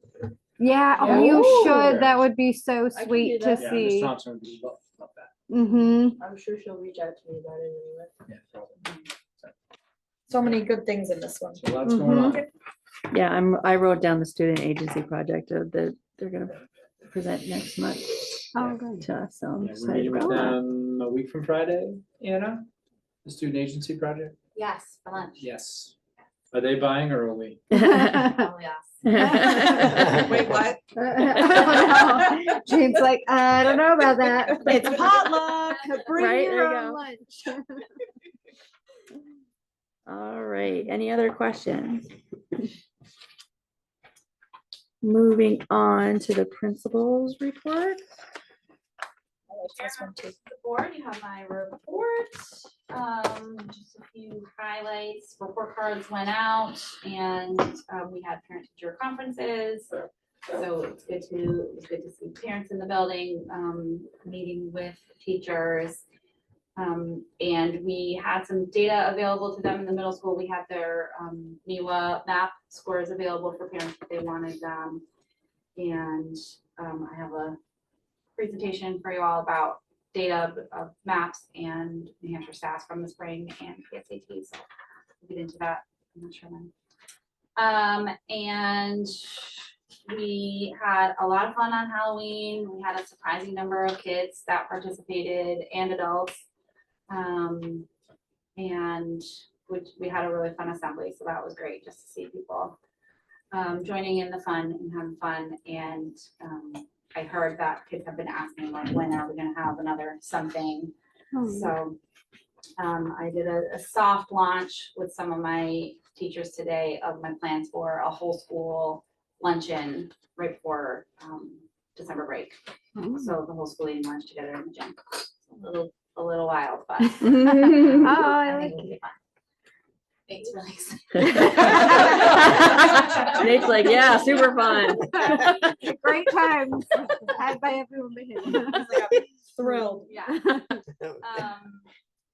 Yeah, oh, Yeah. you Ooh. should. That would be so can sweet do to that. Yeah, Ms. see. Thompson would be love that. Mm-hmm. I'm sure she'll reach out to me about it anyway. Yeah, probably. so many good things in this one. So lots going on. Yeah, I wrote down the student agency project that they're gonna present next month Oh, good. to us, so I'm Yeah, we're excited meeting with about that. them a week from Friday, Anna, the student agency project? Yes, for lunch. Yes. Are they buying or are we? Oh, yes. Wait, what? Oh, no. Jane's like, I don't know about that. It's a potluck. Bring Right, your there you own go. lunch. All right, any other questions? Moving on to the principal's report. I like this one too. The board, you have my report, just a few highlights. Report cards went out and we had parent teacher conferences. So it's good to see parents in the building, meeting with teachers. And we had some data available to them in the middle school. We had their MIWA map scores available for parents if they wanted them. And I have a presentation for you all about data of maps and New Hampshire stats from the spring and PSAT. So we'll get into that. I'm not sure when. And we had a lot of fun on Halloween. We had a surprising number of kids that participated and adults. And we had a really fun assembly, so that was great just to see people joining in the fun and having fun. And I heard that kids have been asking, like, when are we going to have another something? So I did a soft launch with some of my teachers today of my plans for a whole school luncheon right before December break. So the whole school eating lunch together in the gym. A little wild, but I like think it'll be fun. Thanks, really Nate's like, yeah, super fun. Great times had by everyone but him. Thrilled. Yeah.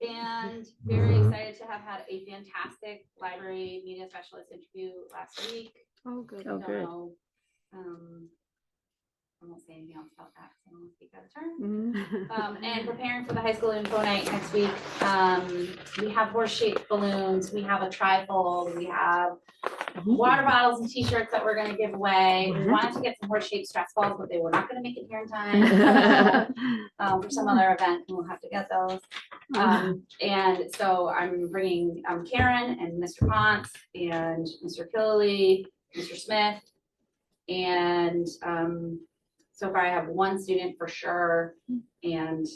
And very excited to have had a fantastic library media specialist interview last week. Oh, good. Oh, good. So, I won't say anything else about that, so I won't speak out of turn. And preparing for the high school info night next week. We have horse-shaped balloons, we have a trifold, we have water bottles and t-shirts that we're gonna give away. We wanted to get some horse-shaped stress balls, but they were not gonna make it here in time. For some other event, and we'll have to get those. And so I'm bringing Karen and Mr. Ponce and Mr. Killily, Mr. Smith. And so far I have one student for sure, and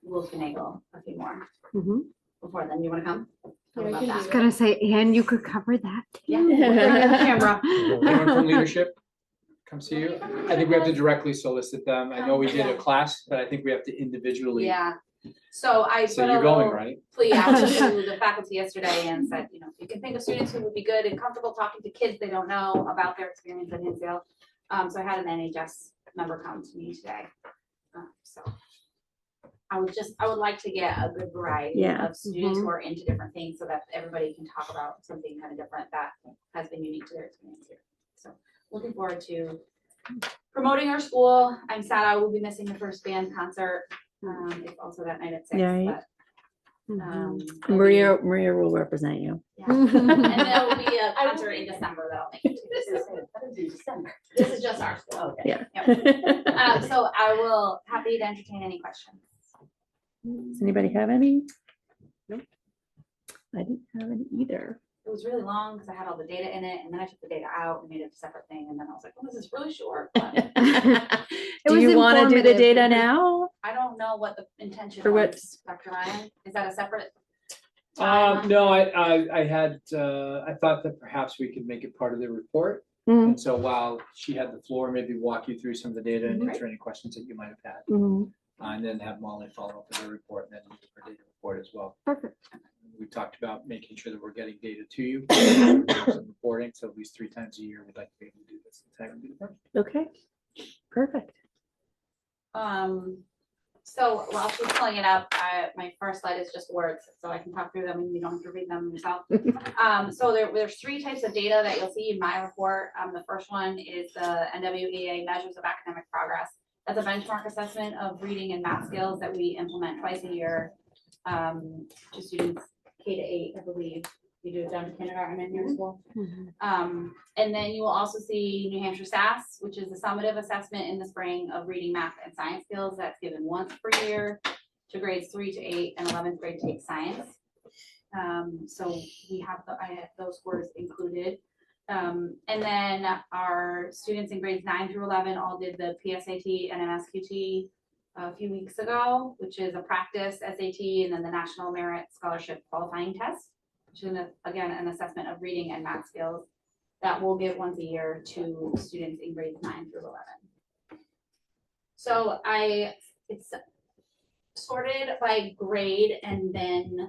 we'll finagle a few more before then. You wanna come? How about I that? was gonna say, and you could cover that. Yeah. Camera. Anyone from leadership come see you? I think we have to directly solicit them. I know we did a class, but I think we have to individually. Yeah, so I So put a you're going, little right? plea out to the faculty yesterday and said, you know, if you can think of students who would be good and comfortable talking to kids they don't know about their experience at Hinsdale. So I had an NHS member come to me today. So I would like to get a good variety Yeah. of students who are into different things so that everybody can talk about something kind of different that has been unique to their experience here. So looking forward to promoting our school. I'm sad I will be missing the first band concert. It's also that night at 6, Yeah, right. but Maria will represent you. yeah. And there will be a concert in December that I'll make it to. This is just our school. Okay. Yeah. Yep. So I will happy to entertain any questions. Does anybody have any? No. I didn't have any either. It was really long because I had all the data in it, and then I took the data out and made it a separate thing, and then I was like, well, this is really short. But Do was you want to do the informative. data now? I don't know what the intention For what? was, Dr. Ryan. Is that a separate? No, I had, I thought that perhaps we could make it part of the report. And so while she had the floor, maybe walk you through some of the data and answer any questions that you might have had. And then have Molly follow up with her report and then do her data report as well. Perfect. We talked about making sure that we're getting data to you, in terms of reporting, so at least 3 times a year, we'd like to be able to do this. Okay, perfect. So while she's pulling it up, my first slide is just words, so I can talk through them and you don't have to read them yourself. So there's 3 types of data that you'll see in my report. The first one is the NWEA measures of academic progress. That's a benchmark assessment of reading and math skills that we implement twice a year to students K to 8, I believe. You do it down to kindergarten in your school. And then you will also see New Hampshire SAS, which is a summative assessment in the spring of reading, math, and science skills. That's given once per year to grades 3 to 8 and 11th grade take science. So we have I have those scores included. And then our students in grades 9 through 11 all did the PSAT and MSQT a few weeks ago, which is a practice SAT and then the National Merit Scholarship Qualifying Test, which is again an assessment of reading and math skills that we'll give once a year to students in grades 9 through 11. So it's sorted by grade and then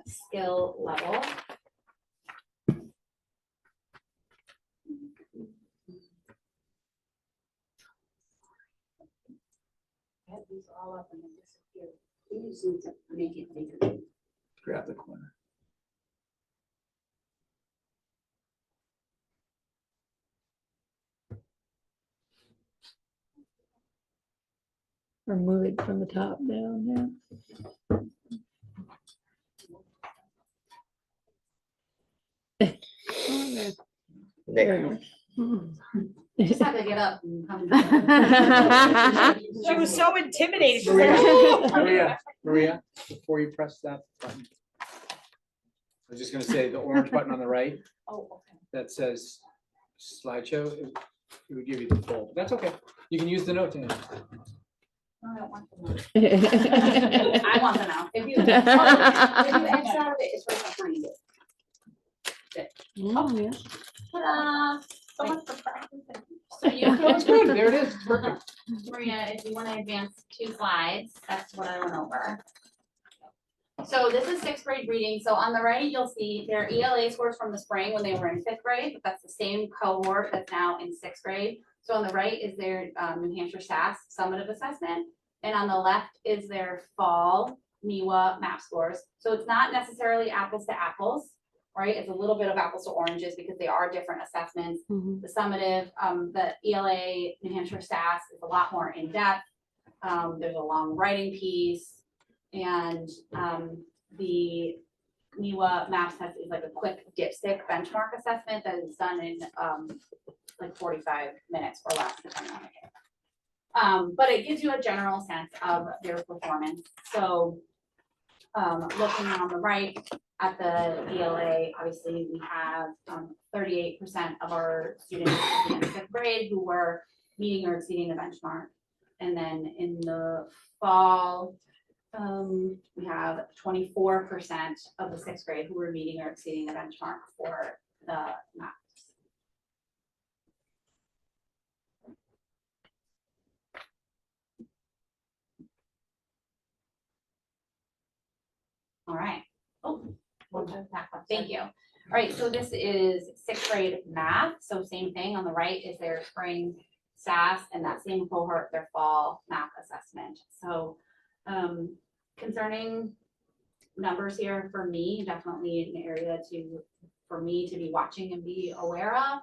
skill level. I have these all up and then disappear. You just need to make it bigger. Grab the corner. Or move it from the top down, There. Just have to get up and come. She was so intimidated. She's like, Maria, "Oh." Maria, before you press that button. I was just gonna say the orange button on the right Oh, okay. that says slideshow, it would give you the full, but that's okay. You can use the note. No, I don't want to know. yeah. I want to know. If you X out of it, it's right behind it. Oh, yeah. Ta-da! So much for practice. So you That's good, there it is, perfect. Maria, if you want to advance 2 slides, that's what I went over. So this is 6th grade reading. So on the right, you'll see their ELA scores from the spring when they were in 5th grade, but that's the same cohort that's now in 6th grade. So on the right is their New Hampshire SAS summative assessment. And on the left is their fall MIWA map scores. So it's not necessarily apples to apples, right? It's a little bit of apples to oranges because they are different assessments. The summative, the ELA New Hampshire SAS is a lot more in depth. There's a long writing piece, and the NEWA MAPS test is like a quick dipstick benchmark assessment that is done in like 45 minutes or less, depending on the day. But it gives you a general sense of their performance. So looking on the right at the ELA, obviously we have 38% of our students in the 5th grade who were meeting or exceeding the benchmark. And then in the fall, we have 24% of the 6th grade who were meeting or exceeding the benchmark for the MAPS. All right. Oh, thank you. All right, so this is 6th grade math. So same thing on the right is their spring SAS and that same cohort, their fall math assessment. So concerning numbers here for me, definitely an area for me to be watching and be aware of.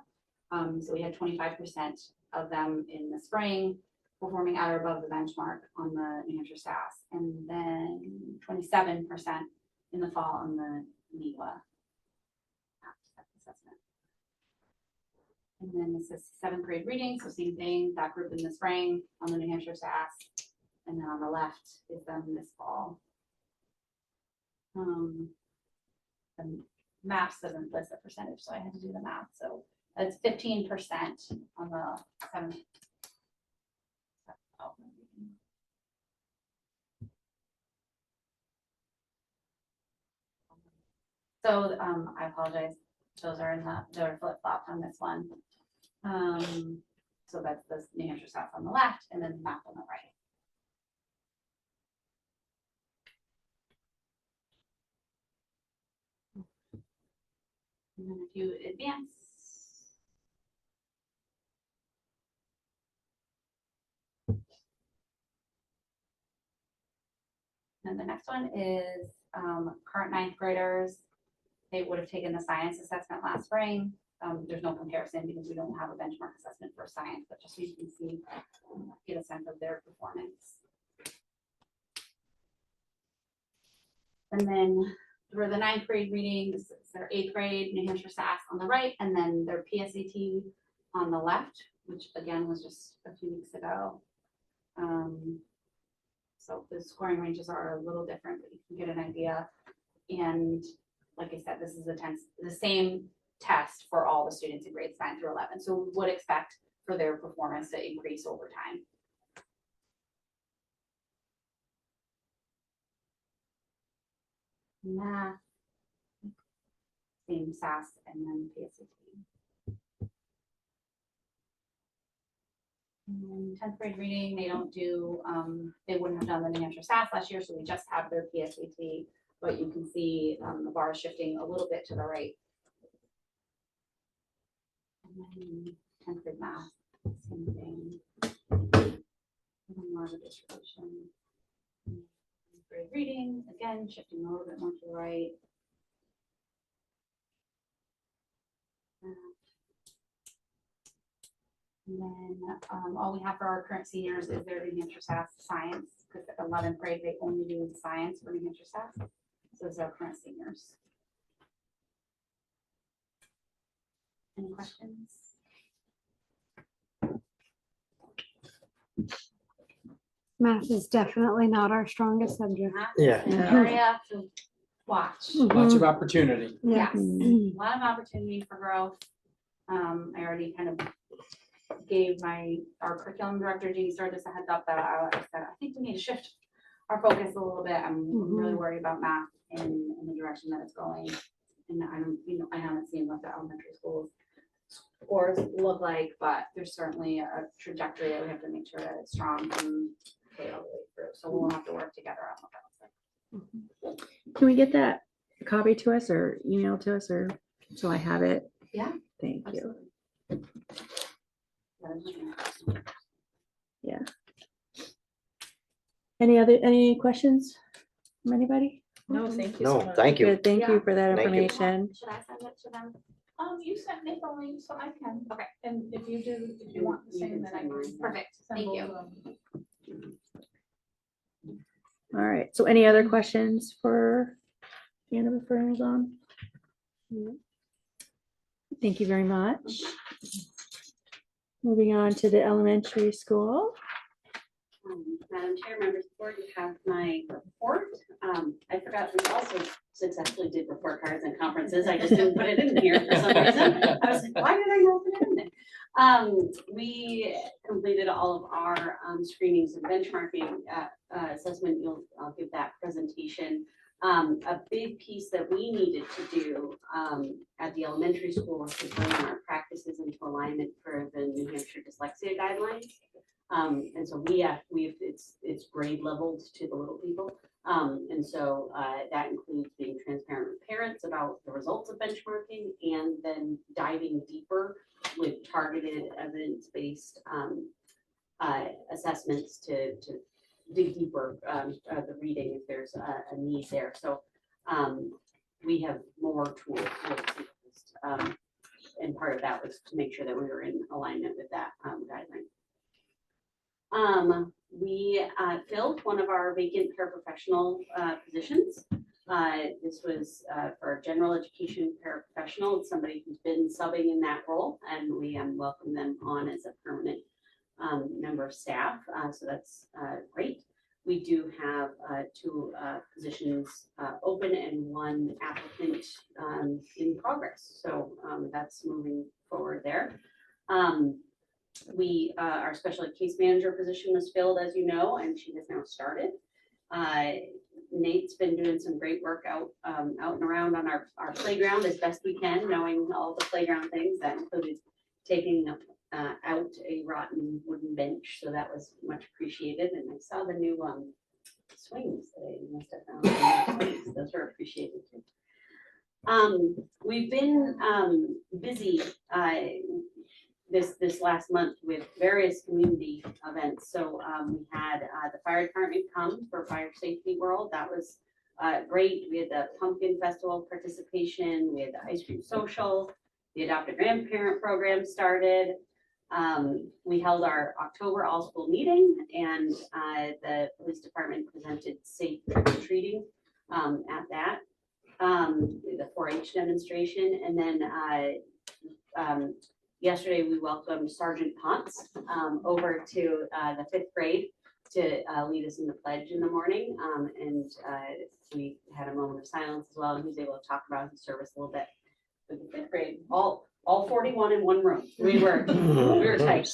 So we had 25% of them in the spring performing at or above the benchmark on the New Hampshire SAS, and then 27% in the fall on the NEWA assessment. And then this is 7th grade reading, so same thing, that group in the spring on the New Hampshire SAS, and then on the left is them this fall. The MAPS doesn't list the percentage, so I had to do the math. So it's 15% on the 7th. So I apologize. Those are they're flip-flopped on this one. So that's the New Hampshire SAS on the left and then the map on the right. And then if you advance. And the next one is current 9th graders. They would have taken the science assessment last spring. There's no comparison because we don't have a benchmark assessment for science, but just so you can see, get a sense of their performance. And then for the 9th grade readings, it's their 8th grade New Hampshire SAS on the right, and then their PSAT on the left, which again was just a few weeks ago. So the scoring ranges are a little different, but you can get an idea. And like I said, this is the same test for all the students in grades 9 through 11. So we would expect for their performance to increase over time. Math, same SAS and then PSAT. And 10th grade reading, they don't do, they wouldn't have done the New Hampshire SAS last year, so we just have their PSAT, but you can see the bar is shifting a little bit to the right. And then 10th grade math, same thing. More of a distribution. 10th grade reading, again, shifting a little bit more to the right. And then all we have for our current seniors is their New Hampshire SAS science, because at 11th grade, they only do science for New Hampshire SAS. So those are our current seniors. Any questions? Math is definitely not our strongest subject. Yeah. An area to watch. Lots of opportunity. Yes, a lot of opportunity for growth. I already kind of gave our curriculum director, Jeannie Sturgis, a heads up that I said, I think we need to shift our focus a little bit. I'm really worried about math in the direction that it's going. And I haven't seen what the elementary schools scores look like, but there's certainly a trajectory that we have to make sure that it's strong from K all the way through. So we'll have to work together on what that looks like. Can we get that copy to us or email to us, or so I have it? Yeah. Thank you. Yeah. Any questions from anybody? No, thank you. No, so much. thank you. Good, thank you for that Thank you. information. Should I send it to them? You sent me the link, so I can. Okay. And if you want the same, then I can. Perfect. send Thank both you. of them. All right, so any other questions for Any other referrals on? Thank you very much. Moving on to the elementary school. Madam Chair, members of the board, you have my report. I forgot we also successfully did report cards and conferences. I just didn't put it in here for some reason. I was like, why did I not put it in there? We completed all of our screenings and benchmarking assessment. I'll give that presentation. A big piece that we needed to do at the elementary school was to bring our practices into alignment for the New Hampshire dyslexia guidelines. And so it's grade leveled to the little people. And so that includes being transparent with parents about the results of benchmarking and then diving deeper with targeted evidence-based assessments to dig deeper the reading if there's a need there. So we have more tools. And part of that was to make sure that we were in alignment with that guideline. We filled one of our vacant paraprofessional positions. This was for a general education paraprofessional, somebody who's been subbing in that role, and we welcome them on as a permanent member of staff. So that's great. We do have 2 positions open and 1 applicant in progress. So that's moving forward there. Our special ed case manager position was filled, as you know, and she has now started. Nate's been doing some great work out and around on our playground as best we can, knowing all the playground things. That included taking out a rotten wooden bench, so that was much appreciated. And I saw the new swings that I must have found. Those were appreciated too. We've been busy this last month with various community events. So we had the fire department come for Fire Safety World. That was great. We had the Pumpkin Festival participation. We had the ice cream social. The adopted grandparent program started. We held our October all school meeting, and the police department presented safe trick-or-treating at that. The 4-H demonstration, and then yesterday we welcomed Sergeant Potts over to the 5th grade to lead us in the pledge in the morning, and we had a moment of silence as well, and he was able to talk about his service a little bit with the 5th grade. All 41 in one room. We were tight.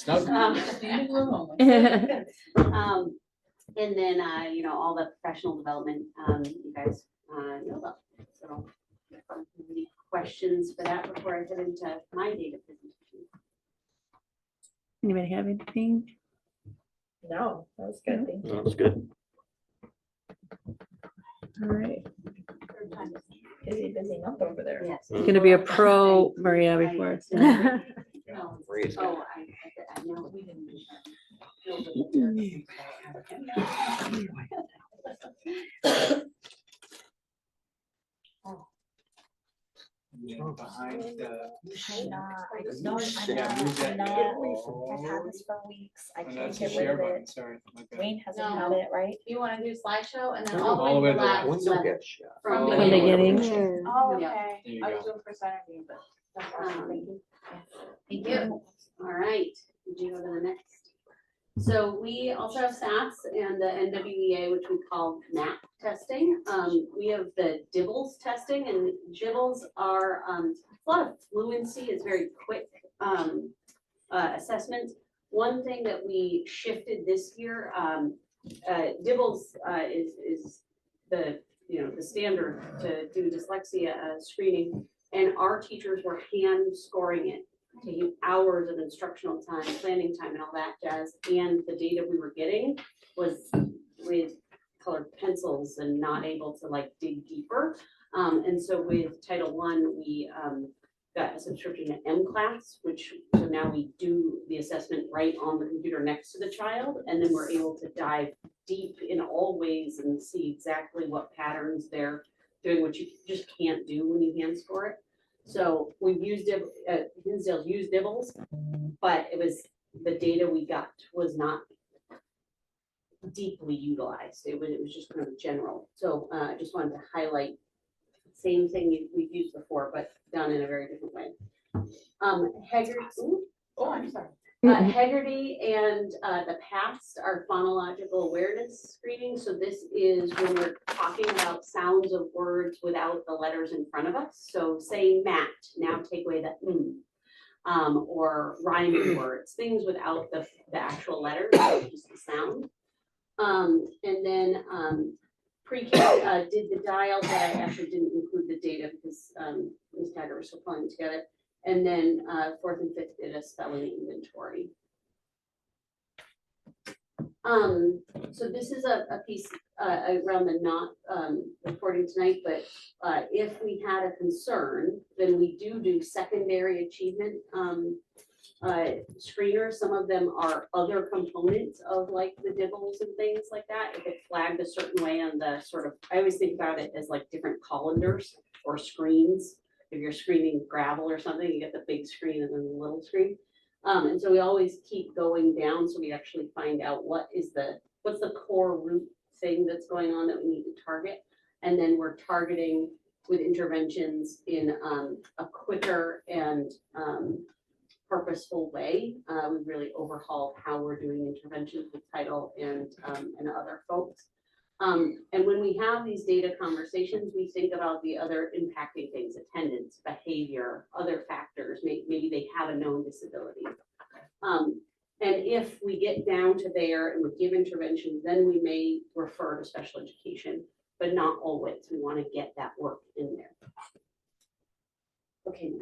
And then all the professional development you guys know about. So any questions for that before I get into my data presentation? Anybody have anything? No, that was good. Thank you. That was good. All right. Busy month over there. Yes. It's gonna be a pro Maria before it's done. No. Raise Oh, I know we didn't. Behind the. I know, I know, Yeah, move that. I've had this for weeks. I Oh, can't that's the get rid share of button, it. sorry. my bad. Wayne hasn't No. had it, right? You wanna do slideshow and then Oh, all the way to the last. When they'll get shot. From From beginning. Oh, Yeah. okay. There you I was go. doing for Saturday, but that's awesome. Thank you. Thank you. All right, would you go to the next? So we also have SAS and the NWEA, which we call MAP testing. We have the DIBBLS testing, and DIBBLS are a lot of fluency. It's very quick assessment. One thing that we shifted this year, DIBBLS is the the standard to do dyslexia screening, and our teachers were hand scoring it, taking hours of instructional time, planning time, and all that jazz. And the data we were getting was with colored pencils and not able to dig deeper. And so with Title I, we got a subscription to M-Class, so now we do the assessment right on the computer next to the child, and then we're able to dive deep in all ways and see exactly what patterns they're doing, which you just can't do when you hand score it. So we've used Hinsdale's used DIBBLS, but the data we got was not deeply utilized. It was just kind of general. So I just wanted to highlight same thing we've used before, but done in a very different way. I'm sorry. Hegarty and the past are phonological awareness screening. So this is when we're talking about sounds of words without the letters in front of us. So say mat, now take away the or rhyming words, things without the actual letters, just the sound. And then pre-K did the dial, but I actually didn't include the data because Ms. Taggart was still pulling it together. And then 4th and 5th did a spelling inventory. So this is a piece around the not reporting tonight, but if we had a concern, then we do secondary achievement screeners. Some of them are other components of like the dibbles and things like that. If it flagged a certain way on the sort of, I always think about it as like different colanders or screens. If you're screening gravel or something, you get the big screen and then the little screen. And so we always keep going down so we actually find out what's the core root thing that's going on that we need to target. And then we're targeting with interventions in a quicker and purposeful way. We really overhauled how we're doing interventions with Title and other folks. And when we have these data conversations, we think about the other impacting things, attendance, behavior, other factors, maybe they have a known disability. And if we get down to there and we give interventions, then we may refer to special education, but not always. We want to get that work in there. Okay,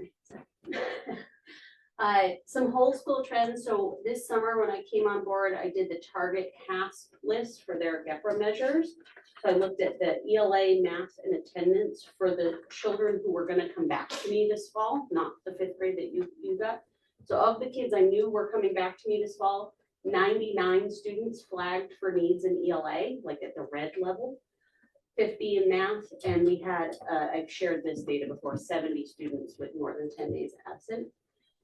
some whole school trends. So this summer when I came on board, I did the target CASP list for their GEPRA measures. So I looked at the ELA, math, and attendance for the children who were going to come back to me this fall, not the 5th grade that you got. So of the kids I knew were coming back to me this fall, 99 students flagged for needs in ELA, like at the red level, 50 in math, and we had, I've shared this data before, 70 students with more than 10 days absent.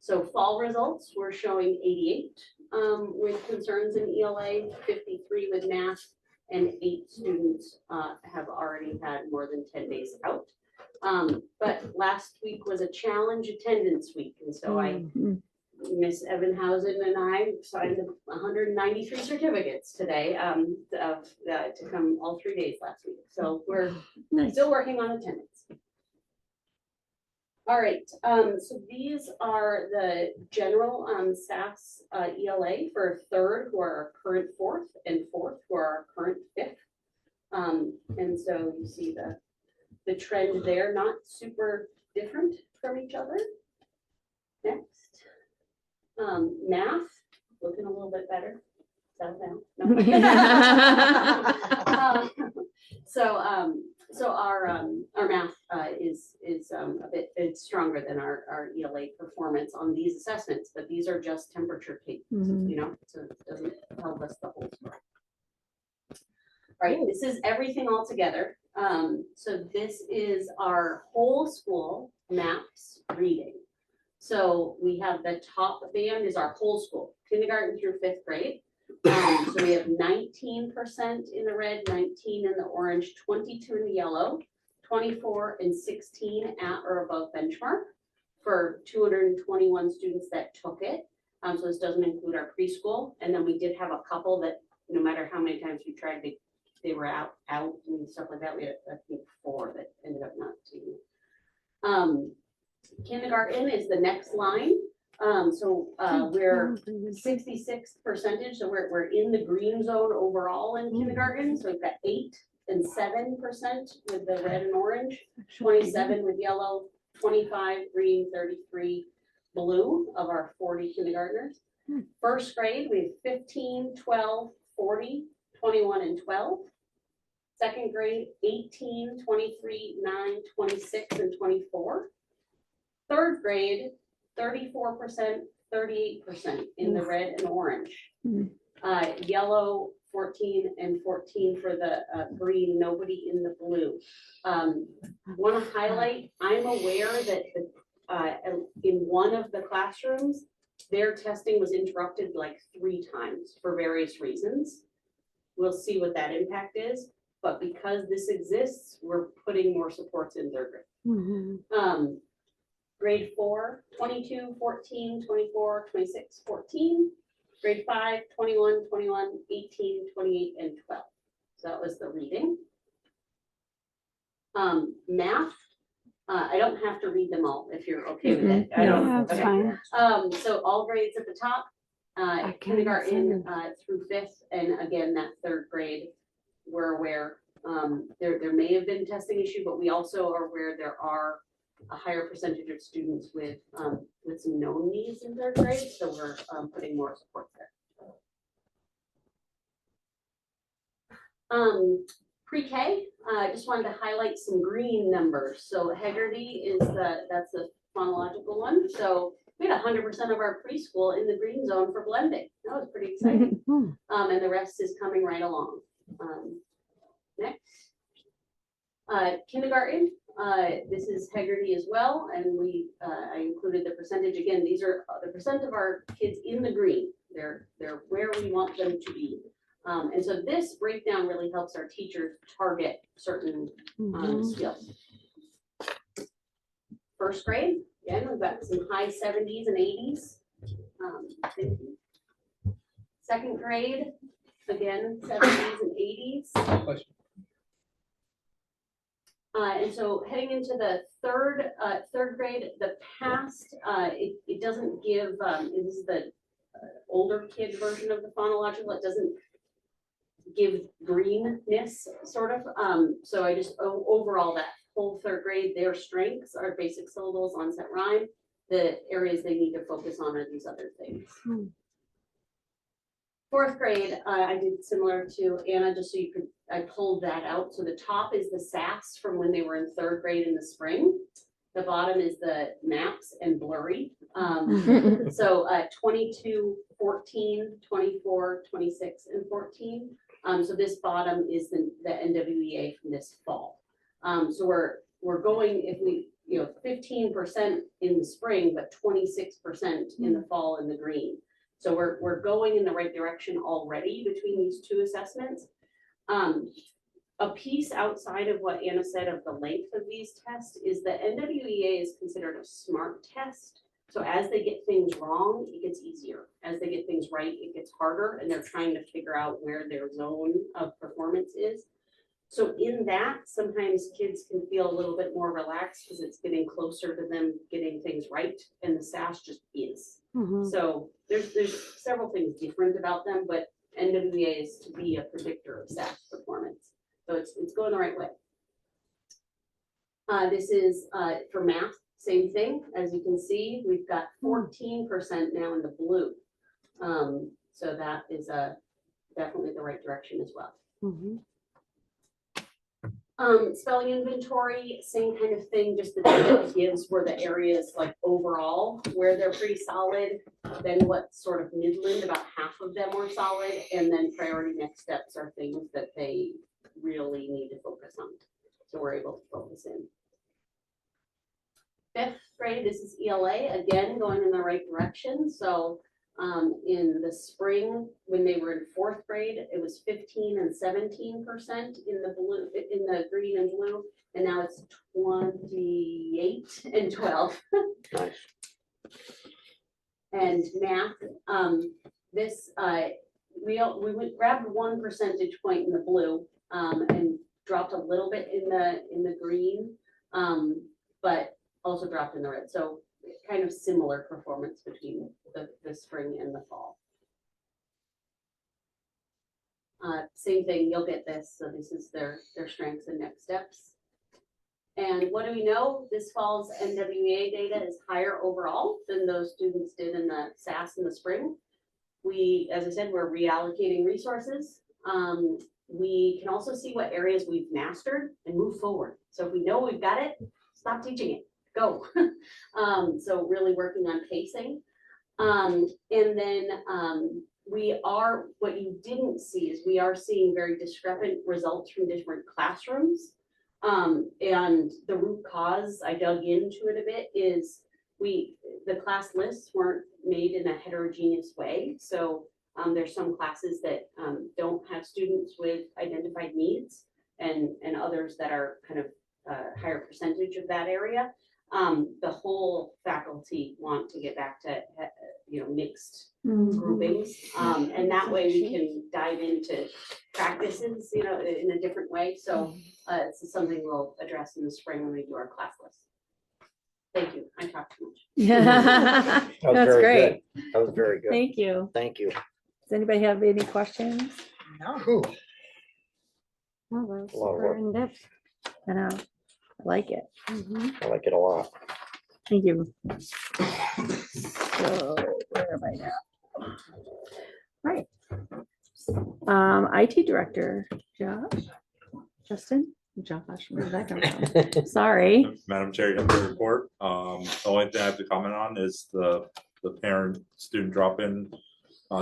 So fall results, we're showing 88 with concerns in ELA, 53 with math, and 8 students have already had more than 10 days out. But last week was a challenge attendance week, and so Miss Evenhausen and I signed 193 certificates today to come all 3 days last week. So we're still working on attendance. All right, so these are the general SAS ELA for 3rd who are our current 4th and 4th who are our current 5th. And so you see the trend there, not super different from each other. Next. Math, looking a little bit better. Settle down. No. So our math is a bit stronger than our ELA performance on these assessments, but these are just temperature takes, you know, so it doesn't tell us the whole story. All right, this is everything all together. So this is our whole school MAPS reading. So we have the top band is our whole school, kindergarten through 5th grade. So we have 19% in the red, 19 in the orange, 22 in the yellow, 24 and 16 at or above benchmark for 221 students that took it. So this doesn't include our preschool. And then we did have a couple that no matter how many times we tried, they were out and stuff like that. We had, I think, 4 that ended up not taking it. Kindergarten is the next line. We're 66%, so we're in the green zone overall in kindergarten. So we've got 8 and 7% with the red and orange, 27 with yellow, 25 green, 33 blue of our 40 kindergartners. 1st grade, we have 15, 12, 40, 21 and 12. 2nd grade, 18, 23, 9, 26 and 24. 3rd grade, 34%, 38% in the red and orange. Yellow, 14 and 14 for the green, nobody in the blue. Want to highlight, I'm aware that in one of the classrooms, their testing was interrupted like 3 times for various reasons. We'll see what that impact is. but because this exists, we're putting more supports in third grade. Grade 4, 22, 14, 24, 26, 14. Grade 5, 21, 21, 18, 28, and 12. So that was the reading. Math, I don't have to read them all if you're okay with it. I don't. Yeah, that's Okay. fine. So all grades at the top, kindergarten through 5th, and again, that 3rd grade, we're aware. There may have been testing issue, but we also are aware there are a higher percentage of students with some known needs in 3rd grade, so we're putting more support there. Pre-K, I just wanted to highlight some green numbers. So Hegarty is that's the phonological one. So we had 100% of our preschool in the green zone for blending. That was pretty exciting. And the rest is coming right along. Next. Kindergarten, this is Hegarty as well, and I included the percentage. Again, these are the percent of our kids in the green. They're where we want them to be. And so this breakdown really helps our teachers target certain skills. 1st grade, again, we've got some high 70s and 80s. 2nd grade, again, 70s and 80s. Question. And so heading into the third grade, the past, it doesn't give, this is the older kid version of the phonological, it doesn't give greenness, sort of. So I just, overall, that whole 3rd grade, their strengths are basic syllables, onset rhyme. The areas they need to focus on are these other things. 4th grade, I did similar to Anna, just so you could, I pulled that out. So the top is the SAS from when they were in 3rd grade in the spring. The bottom is the maps and blurry. So 22, 14, 24, 26, and 14. So this bottom is the NWEA from this fall. So we're going, if we, 15% in the spring, but 26% in the fall in the green. So we're going in the right direction already between these 2 assessments. A piece outside of what Anna said of the length of these tests is the NWEA is considered a SMART test. So as they get things wrong, it gets easier. As they get things right, it gets harder, and they're trying to figure out where their zone of performance is. So in that, sometimes kids can feel a little bit more relaxed because it's getting closer to them getting things right, and the SAS just is. So there's several things different about them, but NWEA is to be a predictor of SAS performance. So it's going the right way. This is for math, same thing. As you can see, we've got 14% now in the blue. So that is definitely the right direction as well. Spelling inventory, same kind of thing, just the data it gives where the areas like overall, where they're pretty solid, then what sort of midland, about half of them were solid, and then priority next steps are things that they really need to focus on. So we're able to focus in. 5th grade, this is ELA, again, going in the right direction. So in the spring, when they were in 4th grade, it was 15 and 17% in the blue, in the green and blue, and now it's 28 and 12. And math, this we grabbed 1 percentage point in the blue and dropped a little bit in the green, but also dropped in the red. So kind of similar performance between the spring and the fall. Same thing, you'll get this. So this is their strengths and next steps. And what do we know? This fall's NWEA data is higher overall than those students did in the SAS in the spring. We, as I said, we're reallocating resources. We can also see what areas we've mastered and move forward. So if we know we've got it, stop teaching it. Go. So really working on pacing. And then what you didn't see is we are seeing very discrepant results from different classrooms. And the root cause, I dug into it a bit, is the class lists weren't made in a heterogeneous way. So there's some classes that don't have students with identified needs, and others that are kind of higher percentage of that area. The whole faculty want to get back to, mixed groupings. And that way we can dive into practices, in a different way. So it's something we'll address in the spring when we do our class list. Thank you. I talked too much. Yeah, That was that's very great. good. That was very good. Thank you. Thank you. Does anybody have any questions? Whew. Oh, that was A lot of super work. in-depth. I know. I like it. I like it a lot. Thank you. So where am I now? Right. IT director, Josh, Justin, Josh, where did that come from? Sorry. Madam Chair, you have the report. The only thing I have to comment on is the parent-student drop-in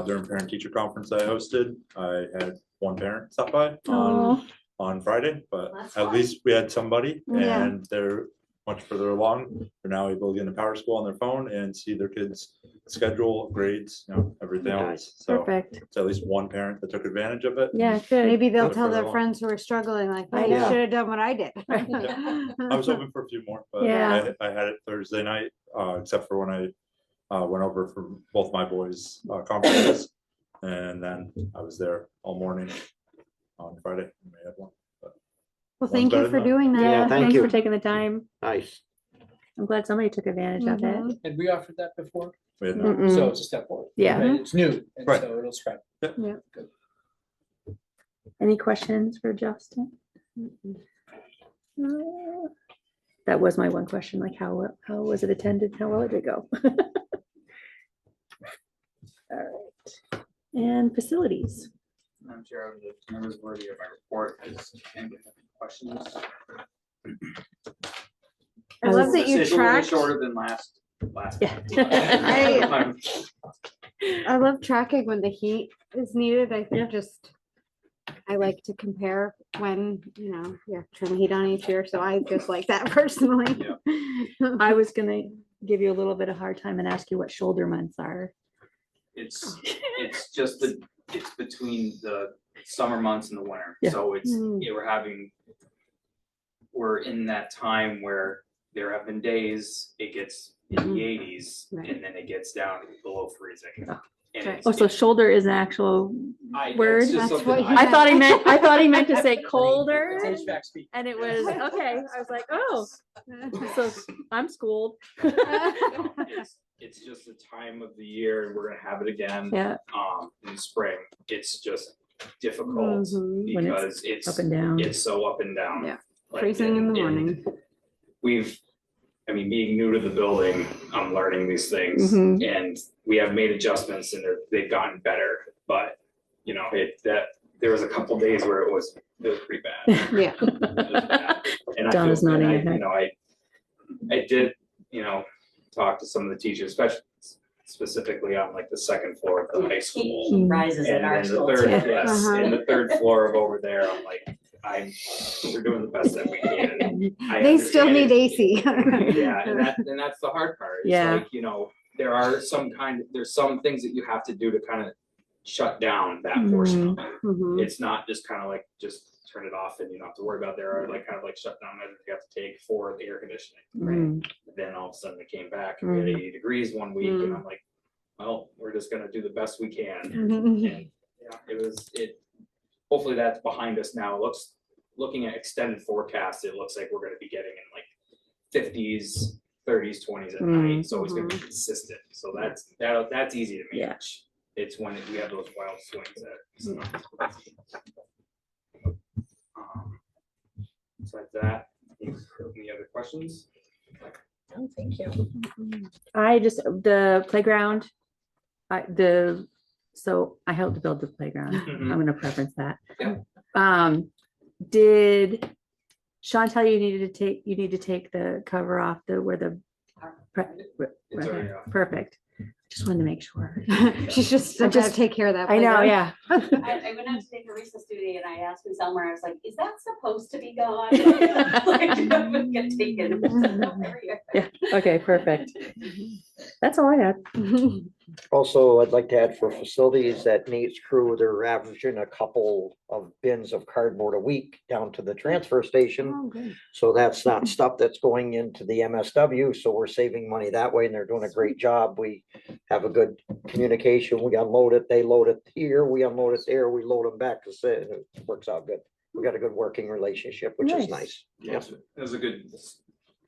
during parent-teacher conference I hosted. I had one parent stop by on Friday, but That's at fine. least we had somebody, Yeah. and they're much further along. They're now able to get into Power School on their phone and see their kids' schedule, grades, everything else. So Perfect. it's at least one parent that took advantage of it. Yeah, good. Maybe they'll Look tell further their along. friends who are struggling, like, I hey, you know. should have done what I did. I was hoping for a few more, but Yeah. I had it Thursday night, except for when I went over for both my boys' conferences. And then I was there all morning on Friday. We had one. Well, thank you better for than doing that. Yeah, thank Thanks you. for taking the time. Nice. I'm glad somebody took advantage of it. Mhm. And we offered that before, We had no- Mm-mm. so it's a step forward. Yeah. Right? It's new, and Right. so it'll spread. Any questions for Justin? That was my one question, like how was it attended? How well did it go? All right. And facilities. I'm sure the members worthy of my report is any questions. I love that you It's a little bit tracked. shorter than last. Yeah. I love tracking when the heat is needed. I think Yeah. I like to compare when, you turn the heat on each year. So I just like that personally. I was gonna give you a little bit of hard time and ask you what shoulder months are. It's just it's between the summer months and the winter. Yeah. So Mm. we're in that time where there have been days it gets in the 80s Right. and then it gets down below freezing. Oh. And Right. it's- Oh, so it's- shoulder is an actual it's word? just That's something what I- I thought he meant to say colder, It's HVAC speak. and it was okay. I was like, oh, so I'm schooled. It's just the time of the year and we're gonna have it again. Yeah, In spring. It's just difficult Mhm. When it's because it's up and down. it's so up and down. Yeah. Like, Freezing in the and morning. being new to the building, I'm learning these things Mhm. and we have made adjustments and they've gotten better, but there was a couple days where it was pretty bad. Yeah. It was bad. And I Don feel- is nodding and her head. I did, talk to some of the teachers, especially specifically on like the second floor of the high school. He rises at And our then the school third, too. yes, Uh-huh. and the third floor of over there, I'm like, we're doing the best that we can. I They still understand need it. AC. Yeah, and that's the hard part. It's Yeah. like, there's some things that you have to do to kind of shut down that portion of it. Mhm. It's not just kind of like, just turn it off and you don't have to worry about. There are like kind of like shutdown measures you have to take for the air conditioning. Mm. Then all of a sudden it came back and we had 80 degrees one week and I'm like, well, we're just gonna do the best we can. And hopefully that's behind us now. Looking at extended forecasts, it looks like we're gonna be getting in like 50s, 30s, 20s at night. So it's gonna be consistent. So that's easy to Yeah. manage. It's when we have those wild swings that. Besides that, any other questions? No, thank you. The playground, so I helped to build the playground. Mhm. I'm gonna preference that. Yeah. Did Sean tell you you need to take the cover off where the. It's already off. Perfect. Just wanted to make sure. She's just I still gotta just- take care of that. I know, playground. yeah. I went out to take a recess duty and I asked Ms. Elmer, I was like, is that supposed to be gone? Like, it would get taken. Yeah, okay, perfect. That's all I had. Also, I'd like to add for facilities that Nate's crew, they're averaging a couple of bins of cardboard a week down to the transfer station. Oh, good. So that's not stuff that's going into the MSW, so we're saving money that way, and they're doing a great job. We have a good communication. We unload it, they load it here, we unload it there, we load them back to sit, and it works out good. We got a good working relationship, which is Nice. nice. Yes, it was a good,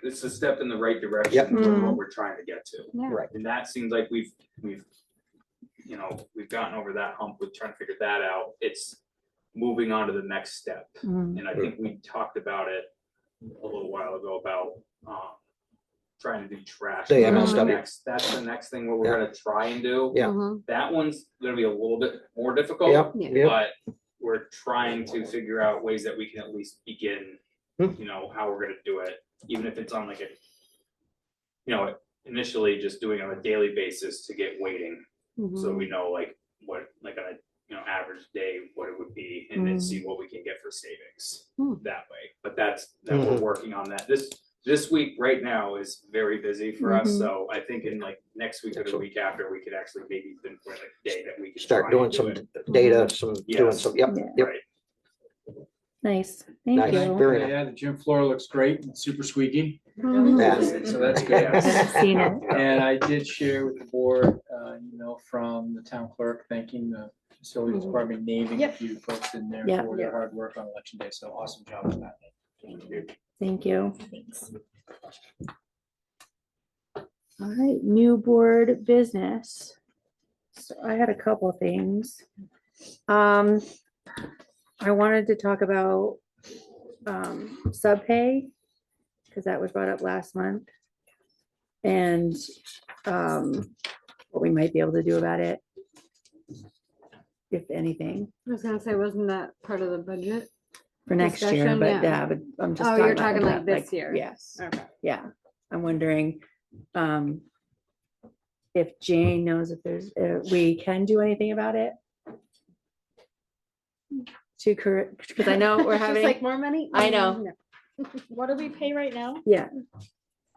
it's a step in the right Yep. direction for Mhm. what we're trying to get to. Yeah. Right. And that seems like we've, you know, we've gotten over that hump with trying to figure that out. It's moving on to the next step. Mhm. And I think we talked about it a little while ago about, trying to do trash. The That's MSW. That's the next thing what we're gonna try and do. Yeah. Mhm. That one's gonna be a little bit more difficult. Yep, Yeah. yep. But we're trying to figure out ways that we can at least begin, Hmm. you know, how we're gonna do it, even if it's on like a, you know, initially just doing it on a daily basis to get weighting, so we know like what, like on a, you know, average day, what it would be, and then see what we can get for savings that way. But that we're working on that. This week right now is very busy for us, so I think in like next week or the week after, we could actually maybe pinpoint a day that we can Start try doing and do some it. data, doing Yes. some, yep, Yeah. yep. Right. Nice, thank Nice, you. very Yeah, nice. yeah, the gym floor looks great and super squeaky, Yeah. so that's good. I haven't seen it. And I did share with the board, from the town clerk, thanking the facilities department, naming a Yep. few folks in there Yep. for their hard work on election day, so awesome job with that. Thank you. All right, new board business. So I had a couple things. I wanted to talk about sub pay, because that was brought up last month. And what we might be able to do about it, if anything, I was gonna say, wasn't that part of the budget? for next year, Discussion, but yeah. yeah, but I'm just. Oh, you're about talking like that, this year? Yes. Okay. Yeah, I'm wondering, if Jane knows if there's, we can do anything about it. To correct, because I know we're She's having, like, more money? I know. No. What do we pay right now? yeah,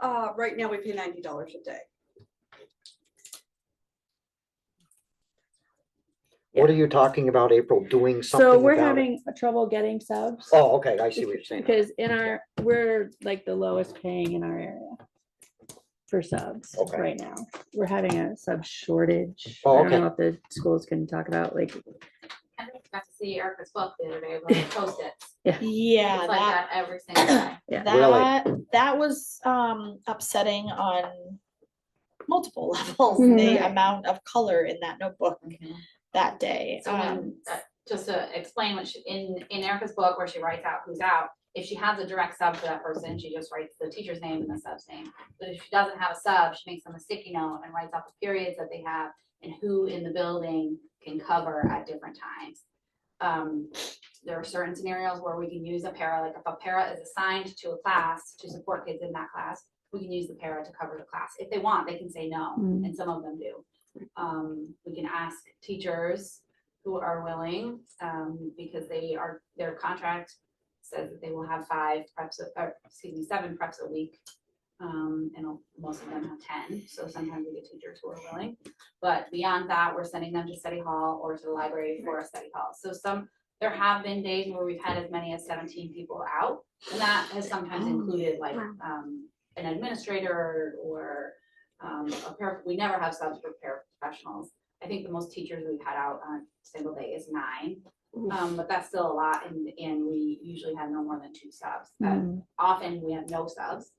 Right now we pay $90 a day. What are you talking about, April, doing something so we're about it? having trouble getting subs. Oh, okay, I see what you're saying. Because we're like the lowest paying in our area for subs Okay. right now. We're having a sub shortage. Oh, I don't okay. know if the schools can talk about like, I think I got to see Erica's book the other day, with all the Post-its. Yeah, It's like that, that every single day. yeah. that was upsetting on multiple levels, Mhm. the Right. amount of color in that notebook that day. So when, just to explain what she, in Erica's book where she writes out who's out, if she has a direct sub for that person, she just writes the teacher's name and the sub's name. But if she doesn't have a sub, she makes them a sticky note and writes out the periods that they have and who in the building can cover at different times. There are certain scenarios where we can use a para, like if a para is assigned to a class to support kids in that class, we can use the para to cover the class. If they want, they can say no, and some of them do. We can ask teachers who are willing, because their contract says that they will have 7 preps a week. And most of them have 10, so sometimes we get teachers who are willing. But beyond that, we're sending them to study hall or to the library for a study hall. So there have been days where we've had as many as 17 people out, and that has sometimes included like an administrator or we never have subs for paraprofessionals. I think the most teachers we've had out on a single day is 9. But that's still a lot, and we usually have no more than 2 subs. Often we have no subs.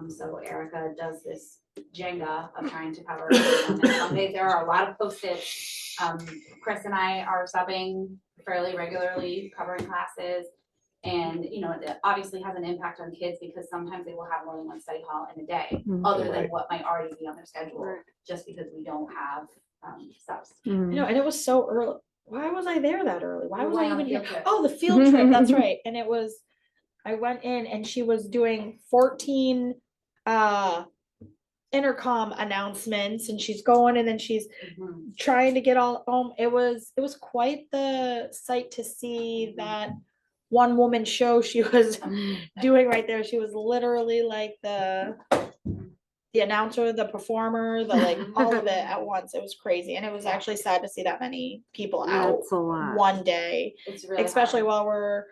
So Erica does this Jenga of trying to cover everyone. And some days there are a lot of Post-its. Chris and I are subbing fairly regularly, covering classes. And, it obviously has an impact on kids because sometimes they will have more than one study hall in a day, other than what might already be on their schedule, just because we don't have subs. And it was so early. Why was I there that early? Why was I on even the here? field trip. Oh, the field trip, that's right. And I went in and she was doing 14 intercom announcements, and she's going and then she's trying to get all home. It was quite the sight to see that one woman show she was doing right there. She was literally like the the announcer, the performer, the like, all of it at once. It was crazy. And it was actually sad to see that many people out That's a lot. one day, It's really especially hard. while we're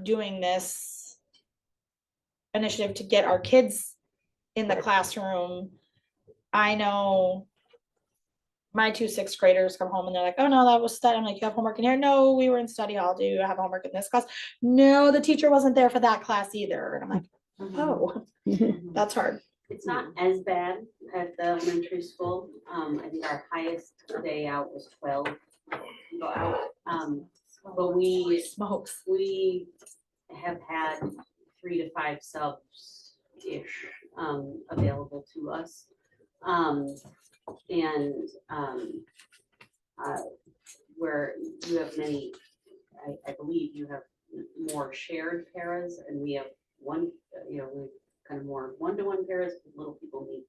doing this initiative to get our kids in the classroom. I know my 2 6th graders come home and they're like, oh no, that was study. I'm like, you have homework in here? No, we were in study hall. Do you have homework in this class? No, the teacher wasn't there for that class either. And I'm like, oh, that's hard. It's not as bad at the elementary school. I think our highest day out was 12 people out. But we have had 3 to 5 subs-ish available to us. Where you have many, I believe you have more shared paras, and we have one, we kind of more one-to-one paras, little people need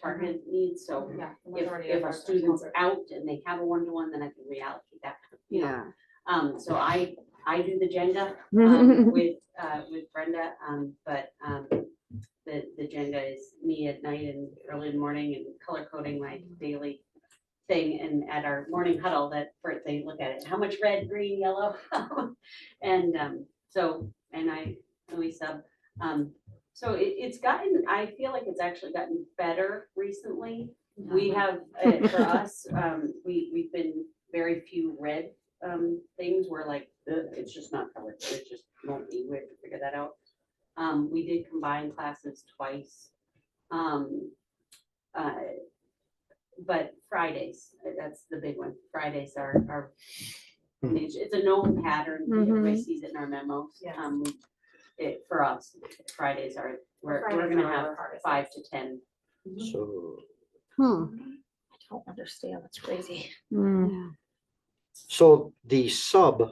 targeted needs, so Yeah. the if majority of a our student's are- out and they have a one-to-one, then I can reallocate that. Yeah. So I do the Jenga with Brenda, but the Jenga is me at night and early in the morning and color coding my daily thing, and at our morning huddle that first they look at it, how much red, green, yellow, and we sub. So it's gotten, I feel like it's actually gotten better recently. We have, for us, we've been very few red things where like, it's just not covered, it just won't be, we have to figure that out. We did combine classes twice. But Fridays, that's the big one. Fridays are it's a known pattern. Everybody sees it in our memos. Yes. For us, Fridays are, we're gonna have 5 to 10. So, Hmm. I don't understand. That's crazy. Yeah. so the sub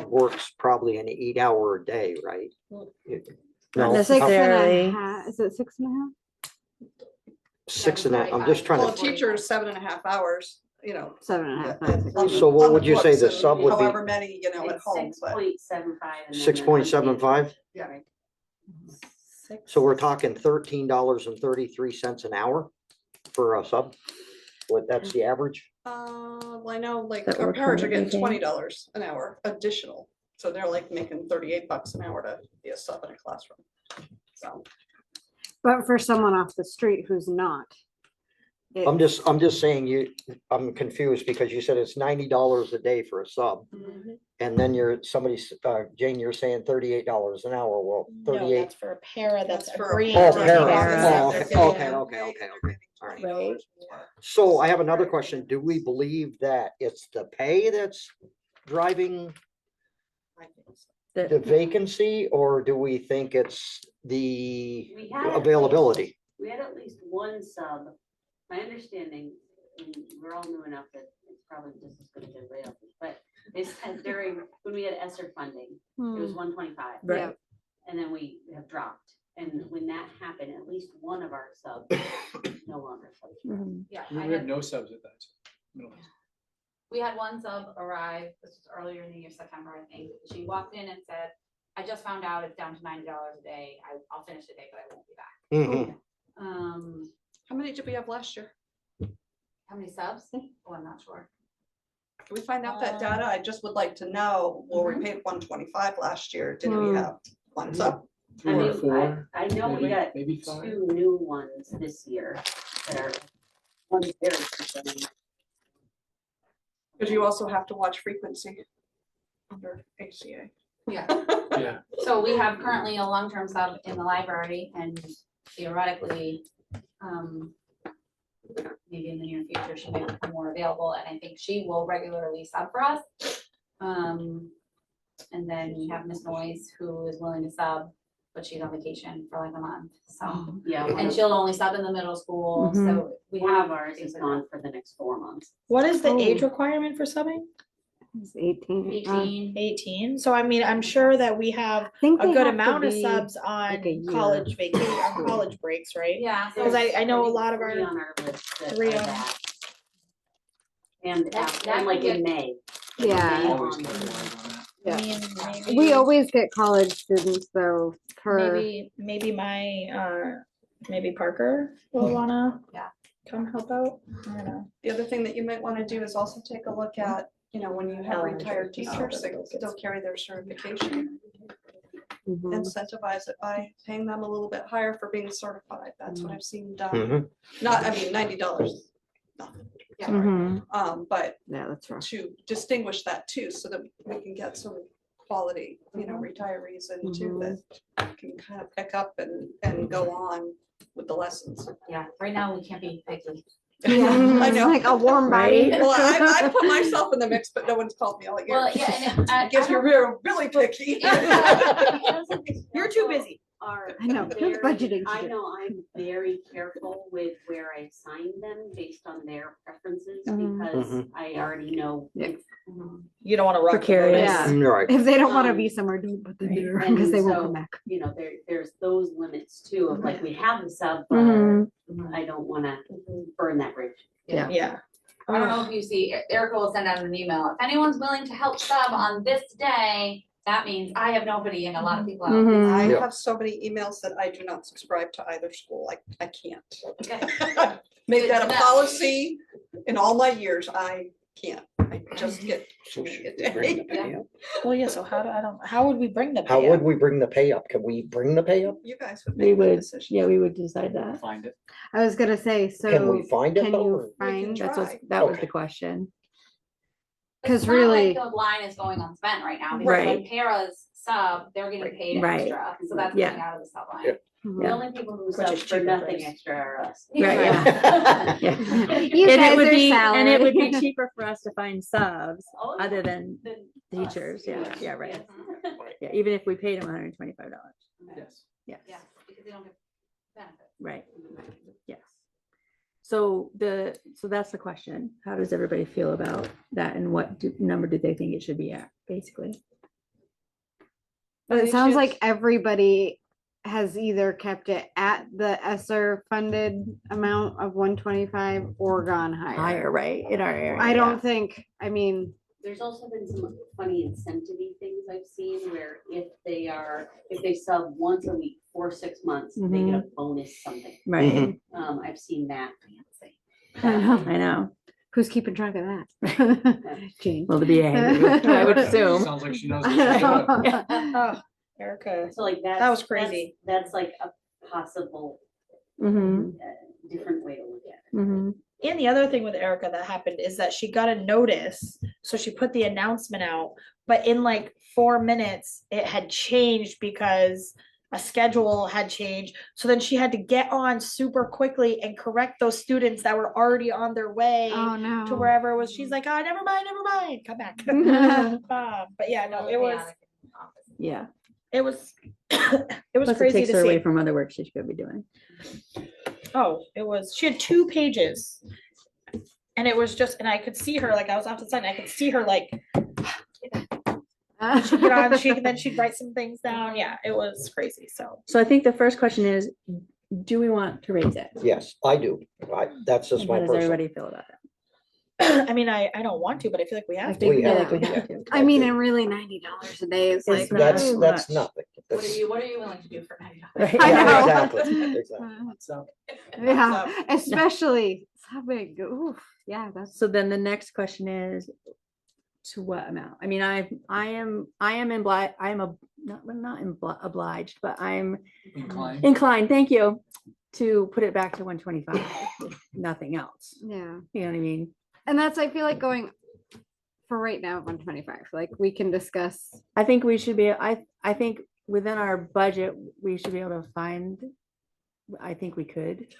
works probably an 8-hour a day, right? Not No, necessarily. Is it 6.5? 6.5, I'm just trying Well, a to, teacher is 7.5 hours, 7.5. on So what on would you say the books and sub would be? However many, at It's home, but 6.75. 6.75? Yeah. Right. So we're talking $13.33 an hour for a sub? That's the average? well, I know like That our we're parents are currently getting paying. $20 an hour additional. So they're like making $38 an hour to be a sub in a classroom. So. But for someone off the street who's not. I'm just saying I'm confused because you said it's $90 a day for a sub. And then Jane, you're saying $38 an hour. Well, No, 38. that's for a para that's That's for a agreeing Oh, to para. para. Oh, They're okay, getting okay. paid All right. $20 Right. more. So I have another question. Do we believe that it's the pay that's driving I think so. the vacancy, or do we think it's the We had availability? We had at least one sub. My understanding, and we're all new enough that it's probably just as good as everybody else's, but they said when we had ESSER funding, it was 125. Right. And then we have dropped. And when that happened, at least one of our subs no longer subs. Mhm. Yeah, We I have had, no subs at that. No. we had one sub arrive, this was earlier in the year, September, I think. She walked in and said, I just found out it's down to $90 a day. I'll finish the day, but I won't be back. Mhm. How many did we have last year? How many subs? Oh, I'm not sure. Can we find out that data? I just would like to know, well, we paid 125 last year. Did we have one sub? I 3 or mean, 4, I know we got maybe 5. 2 new ones this year that are one very specific. Because you also have to watch frequency under HCA. Yeah. Yeah. So we have currently a long-term sub in the library and theoretically, maybe in the near future, she may become more available and I think she will regularly sub for us. And then we have Miss Noyes who is willing to sub, but she's on vacation for like a month, so. Yeah. And she'll only sub in the middle school, so we One of have ours is gone for the next 4 months. What is the age requirement for subbing? It's 18. 18. 18. So I mean, I'm sure that we have I think a they good have to amount of be subs on like a year. college vacation or college breaks, right? Yeah. Because I know a lot of 3 our, on our list that 3 are on- that. And That like could in get- May. Yeah. May Always on keep an the- eye on that. Yeah. maybe, We always get college students though, per, maybe maybe Parker will wanna. Yeah. Come help out. I don't know. The other thing that you might want to do is also take a look at, when you have Elementary. retired teachers, they still carry their certification. Mhm. Incentivize it by paying them a little bit higher for being certified. That's what I've seen done. Mhm. Not, I mean, $90. Mhm. But Yeah, that's right. to distinguish that too, so that we can get some quality, retirees into that can kind of pick up and go on with the lessons. Yeah, right now we can't be picky. I know. Like a warm body. Right? Well, I put myself in the mix, but no one's called me all year. Well, yeah, and I guess you're really picky. You're too busy. Are I know, very- budgeting to I do. know, I'm very careful with where I assign them based on their preferences, Mhm. because Mhm. I already know. Yeah. You don't wanna rock the boat. Precarious. Yeah. Right. If they don't want to be Um, somewhere, don't put them right. there And because they won't so, come back. there's those limits too, of like, we have the sub, but Mhm. I don't wanna burn that bridge. Yeah. Yeah. I don't know if you see, Erica will send out an email. If anyone's willing to help sub on this day, that means I have nobody and a lot of people out. Mhm. I Yeah. have so many emails that I do not subscribe to either school. I can't. Okay. Made that a No. policy in all my years. I can't. I just get. So too should many we a bring the day. pay up? Well, yeah, so how would we bring the How pay would up? we bring the pay up? Can we bring the pay up? You guys would We make that would, decision. yeah, we would decide that. Find it. I was gonna say, so Can we find it can though? you or- We can find? try. That was Okay. the question. Because It's not really- like the line is going unspent right now, because Right. when Para's sub, they're getting paid Right. extra, so that's Yeah. coming out of the sub line. Yeah. The Yeah. only people who Which sub is for cheaper nothing price. extra are us. Right, yeah. Yeah. You And it guys would are be, and it would be salary. cheaper for us to find subs Oh, yeah. other than Than us, teachers. Yeah, yes, yeah, right. yes. Yeah, even if we paid them $125. Yes. Yes. Yeah, because they don't get benefits. Right. Yes. So that's the question. How does everybody feel about that, and what number do they think it should be at, basically? But it think sounds it's- like everybody has either kept it at the ESSER funded amount of 125 or gone higher. Higher, right, in our area. I yeah. don't think, I mean, There's also been some funny incentive-y things I've seen where if they sub once a week for 6 months, they get a bonus something. Right. Mhm. I've seen that. I know. I know. Who's keeping track of that? Jane. Well, the BA, I would assume. Sounds like she knows. what she's doing. Oh, Erica. So like that. That was crazy. That's like a possible Mm-hmm, different way to look at it. mm-hmm. And the other thing with Erica that happened is that she got a notice, so she put the announcement out, but in like 4 minutes, it had changed because a schedule had changed. So then she had to get on super quickly and correct those students that were already on their way Oh, no. to wherever it was. She's like, oh, never mind, come back. But yeah, no, it was, Yeah. it was, it was Plus it crazy takes to her away see. from other work she could be doing. Oh, it was, she had 2 pages. And it was just, and I could see her, like I was off the side, and I could see her like, she'd get on, then she'd write some things down. Yeah, it was crazy, so. So I think the first question is, do we want to raise it? Yes, I do. That's just And my how does personal. everybody feel about that? I mean, I don't want to, but I feel like we I have think to. We feel have like we to. have to. I mean, and really $90 a day is like. It's not That's too that's much. nothing. What That's- are you willing to do for $90? Right, I Yeah, know. exactly, exactly. So, Yeah, especially subway. Oof, yeah, that's. So then the next question is, to what amount? I mean, I am not obliged, but I'm inclined. inclined, thank you, to put it back to 125, if nothing else. Yeah. You know what I mean? And that's, I feel like going for right now, 125, like we can discuss. I think we should be, I think within our budget, we should be able to find, I think we could,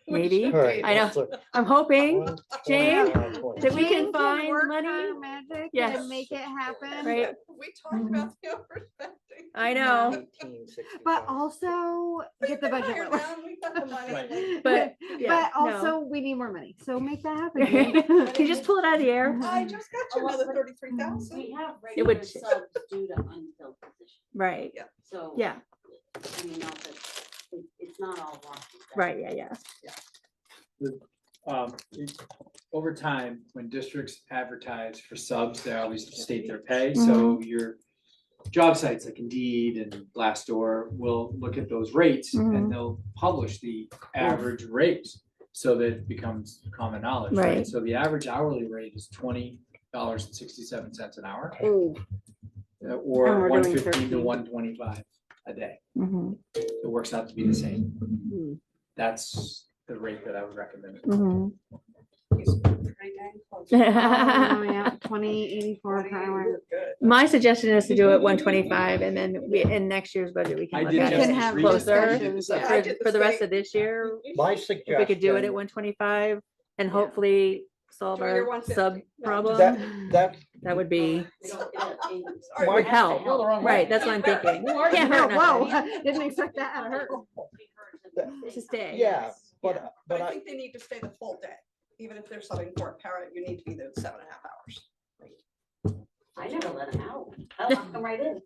maybe. All right, I know. let's look. I'm hoping, One, Jane, 20. that we Jane can find work money. her magic Yes. and make it happen. Right. We talked about the overspending. I know. 1865. But also get the budget. Higher lower. down, we got the money. Right. But, yeah, But no. also we need more money. So make that happen. Jane. Can you just pull it out of the air? I just got you another 33,000. We have It would- regular subs due to unfilled positions, Right, so. yeah, I mean, not that, it's not all lost. right, yeah. Over time, when districts advertise for subs, they always state their pay, so you're job sites like Indeed and Glassdoor will look at those rates Mhm. and they'll publish the average rates so that it becomes common knowledge, right? Right. So the average hourly rate is $20.67 an hour, Ooh. And or we're doing 115 to 13. 125 a day. Mhm. It works out to be the same. Hmm. That's the rate that I would recommend. Mhm. He's pretty dang close. Oh, yeah, 2084 per hour. You're good. My suggestion is to do it 125, and then in next year's budget, we I can look did at We can it have closer. discussions, But yeah. I did the for the rest same. of this year, My if we could do it at suggestion, 125 and hopefully solve Do your our 150. sub No, problem, that, that would be, Sorry, My- would help. Go the wrong way. Right, that's what I'm thinking. Can't hurt Whoa, nothing didn't expect that out of her. to stay. yeah, but But I I, think they need to stay the full day. Even if they're subbing for a parent, you need to be there 7.5 hours. I never let them out. I lock them right in.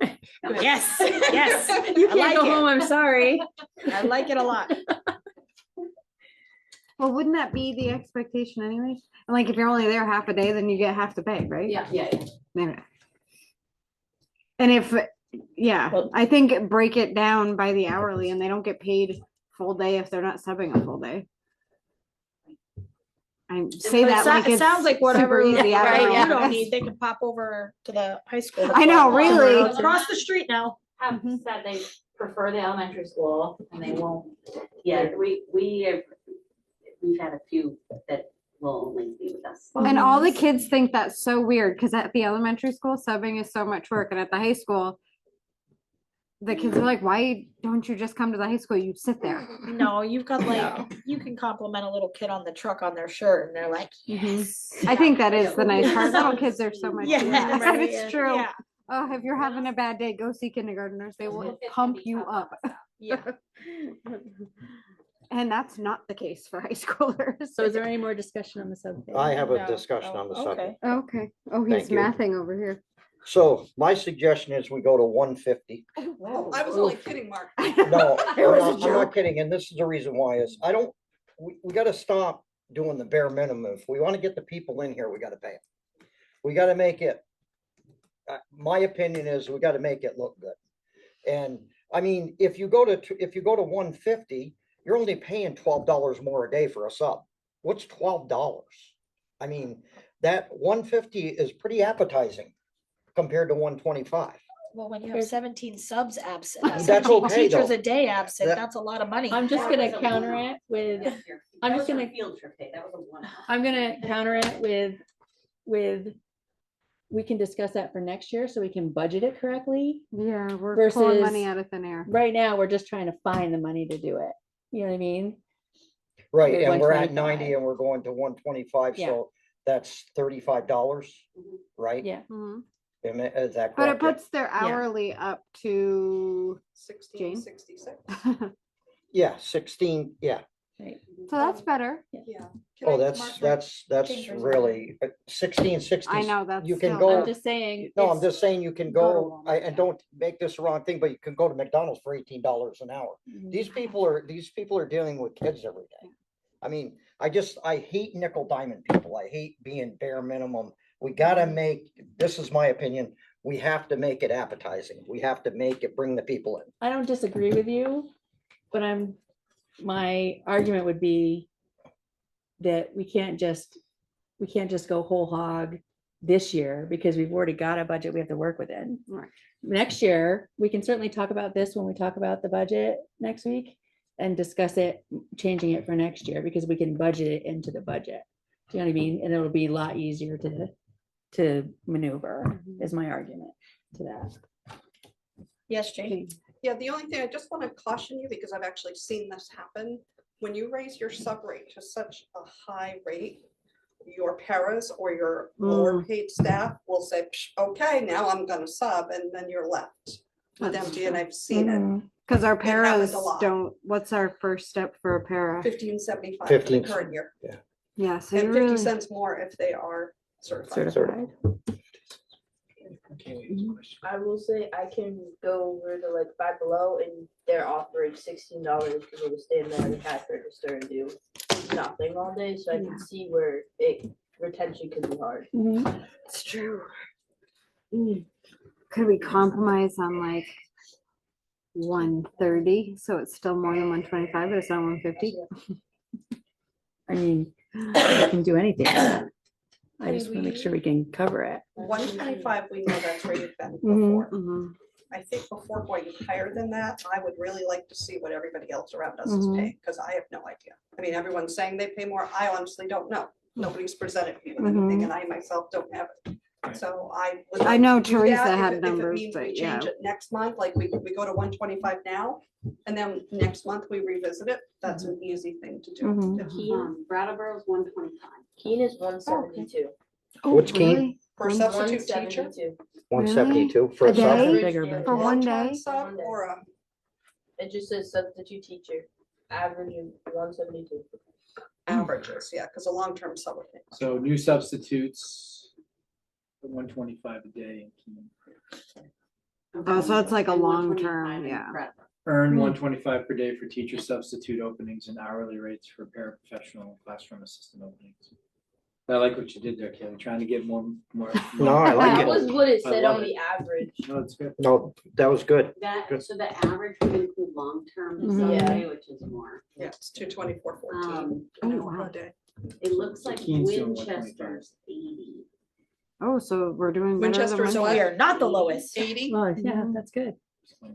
Yes, yes. You I can't like go it. home, I'm sorry. I like it a lot. Well, wouldn't that be the expectation anyway? And like, if you're only there half a day, then you get half the pay, right? Yeah, yeah, yeah. Maybe. And if, yeah, Well- I think break it down by the hourly and they don't get paid full day if they're not subbing a full day. I say that like It it's sounds like whatever super easy. I right, don't know. you don't need, they can pop over to the high school. I know, really. Across the street now. Have said they prefer the elementary school and they won't, yeah, we've had a few that will only be with us. And all the kids think that's so weird because at the elementary school, subbing is so much work. And at the high school, the kids are like, why don't you just come to the high school? You sit there. No, you've got like, you can compliment a little kid on the truck on their shirt and they're like, yes. I think that is the nice part. Little kids are so much. Yeah, Yeah, right, it's true. Yeah, Oh, if you're having a bad day, go see kindergartners. They will It's gonna pump be you tough. up. yeah. And that's not the case for high schoolers. So is there any more discussion on the sub? thing? I have a No. discussion on the Oh, subject. Okay. Oh, he's Thank you. mathing over here. So my suggestion is we go to 150. Oh, I was only kidding, Mark. No, It was a I'm not joke. kidding, and this is the reason why is, we gotta stop doing the bare minimum. If we wanna get the people in here, we gotta pay them. We gotta make it, my opinion is, we gotta make it look good. And, I mean, if you go to 150, you're only paying $12 more a day for a sub. What's $12? I mean, that 150 is pretty appetizing compared to 125. Well, when you have 17 subs absent, That's 17 okay, teachers though. a day absent, That- that's a lot of money. I'm just gonna counter it with, I'm That just was a gonna- field trip day, that was a one. I'm gonna counter it with, we can discuss that for next year, so we can budget it correctly. Yeah, we're pulling money Versus- out of thin air. Right now, we're just trying to find the money to do it. You know what I mean? Right, With and we're at 125. 90 and we're going to 125, Yeah. so that's $35, Mhm. right? Yeah. Mhm. Is that But it correct? puts their hourly up to, 1666. Yeah, 16, yeah. Right. so that's better. Yeah. Oh, Can I- that's, Mark, that's Changers. really, 1660. I know that's. You can still- go- I'm just saying. No, I'm it's- just saying you can Go to go, Walmart, and don't make this the wrong thing, but you can go to McDonald's for $18 an hour. Mhm. These people are dealing with kids every day. I mean, I hate nickel diamond people. I hate being bare minimum. We gotta make, this is my opinion, we have to make it appetizing. We have to make it, bring the people in. I don't disagree with you, but my argument would be that we can't just go whole hog this year because we've already got a budget we have to work within. Right. Next year, we can certainly talk about this when we talk about the budget next week and discuss it, changing it for next year, because we can budget it into the budget. Do you know what I mean? And it'll be a lot easier to maneuver, is my argument to that. Yes, Jane. Yeah, the only thing, I just want to caution you, because I've actually seen this happen. When you raise your sub rate to such a high rate, your paras or your lower paid staff will say, "Psh, okay, now I'm gonna sub," and then you're left with That's empty, and I've seen it. Mhm. Cause our It happens paras a lot. don't, what's our first step for a para? 1575 for the 15. current year, Yeah, so you and 50 really, cents more if they are certified. Certified. I will say I can go over to like Five Below and they're offering $16 for me to stand there at the cash register and do nothing all day, so I Yeah. can see where retention could be hard. Mhm. it's true. Could we compromise on like 130, so it's still more than 125, but it's not 150? I mean, I can do anything. I just want to make sure we can cover it. 125, we know that's where you've been Mhm, before. mhm. I think before going higher than that, I would really like to see what everybody else around us is paying, because I have no idea. I mean, everyone's saying they pay more. I honestly don't know. Nobody's presented me with anything, and I myself don't have it. So I would. I like know to do Teresa that. had If it numbers, means but we yeah. change it next month, like we go to 125 now, and then next month we revisit it. That's an easy thing to do. Mhm. If- Brattleboro's 125. Keene is 172. Oh, What's Keene? really? For a substitute teacher. 172. 172 for A a day? sub. Bigger Yeah. budget. For one Long-term day? sub or a It just says substitute teacher, average of 172. averages, yeah, because a long-term sub would think. So new substitutes, 125 a day. in Keene. Oh, so it's like a And long 125 term, in yeah. Brattleboro. Earn Hmm. 125 per day for teacher substitute openings and hourly rates for paraprofessional and classroom assistant openings. I like what you did there, Kelly, trying to get more. No, I like That it. was what it I said love on it. the average. No, it's good. No, that was good. That, Good. so the average would include long-term Mhm. Sunday, which is more. Yeah, it's 224.14 Um, Oh, wow. a day. It looks like Keene's doing Winchester's 80. Oh, so we're doing better than Winchester's So Winchester. we are not the lowest. 80. Well, yeah, that's good.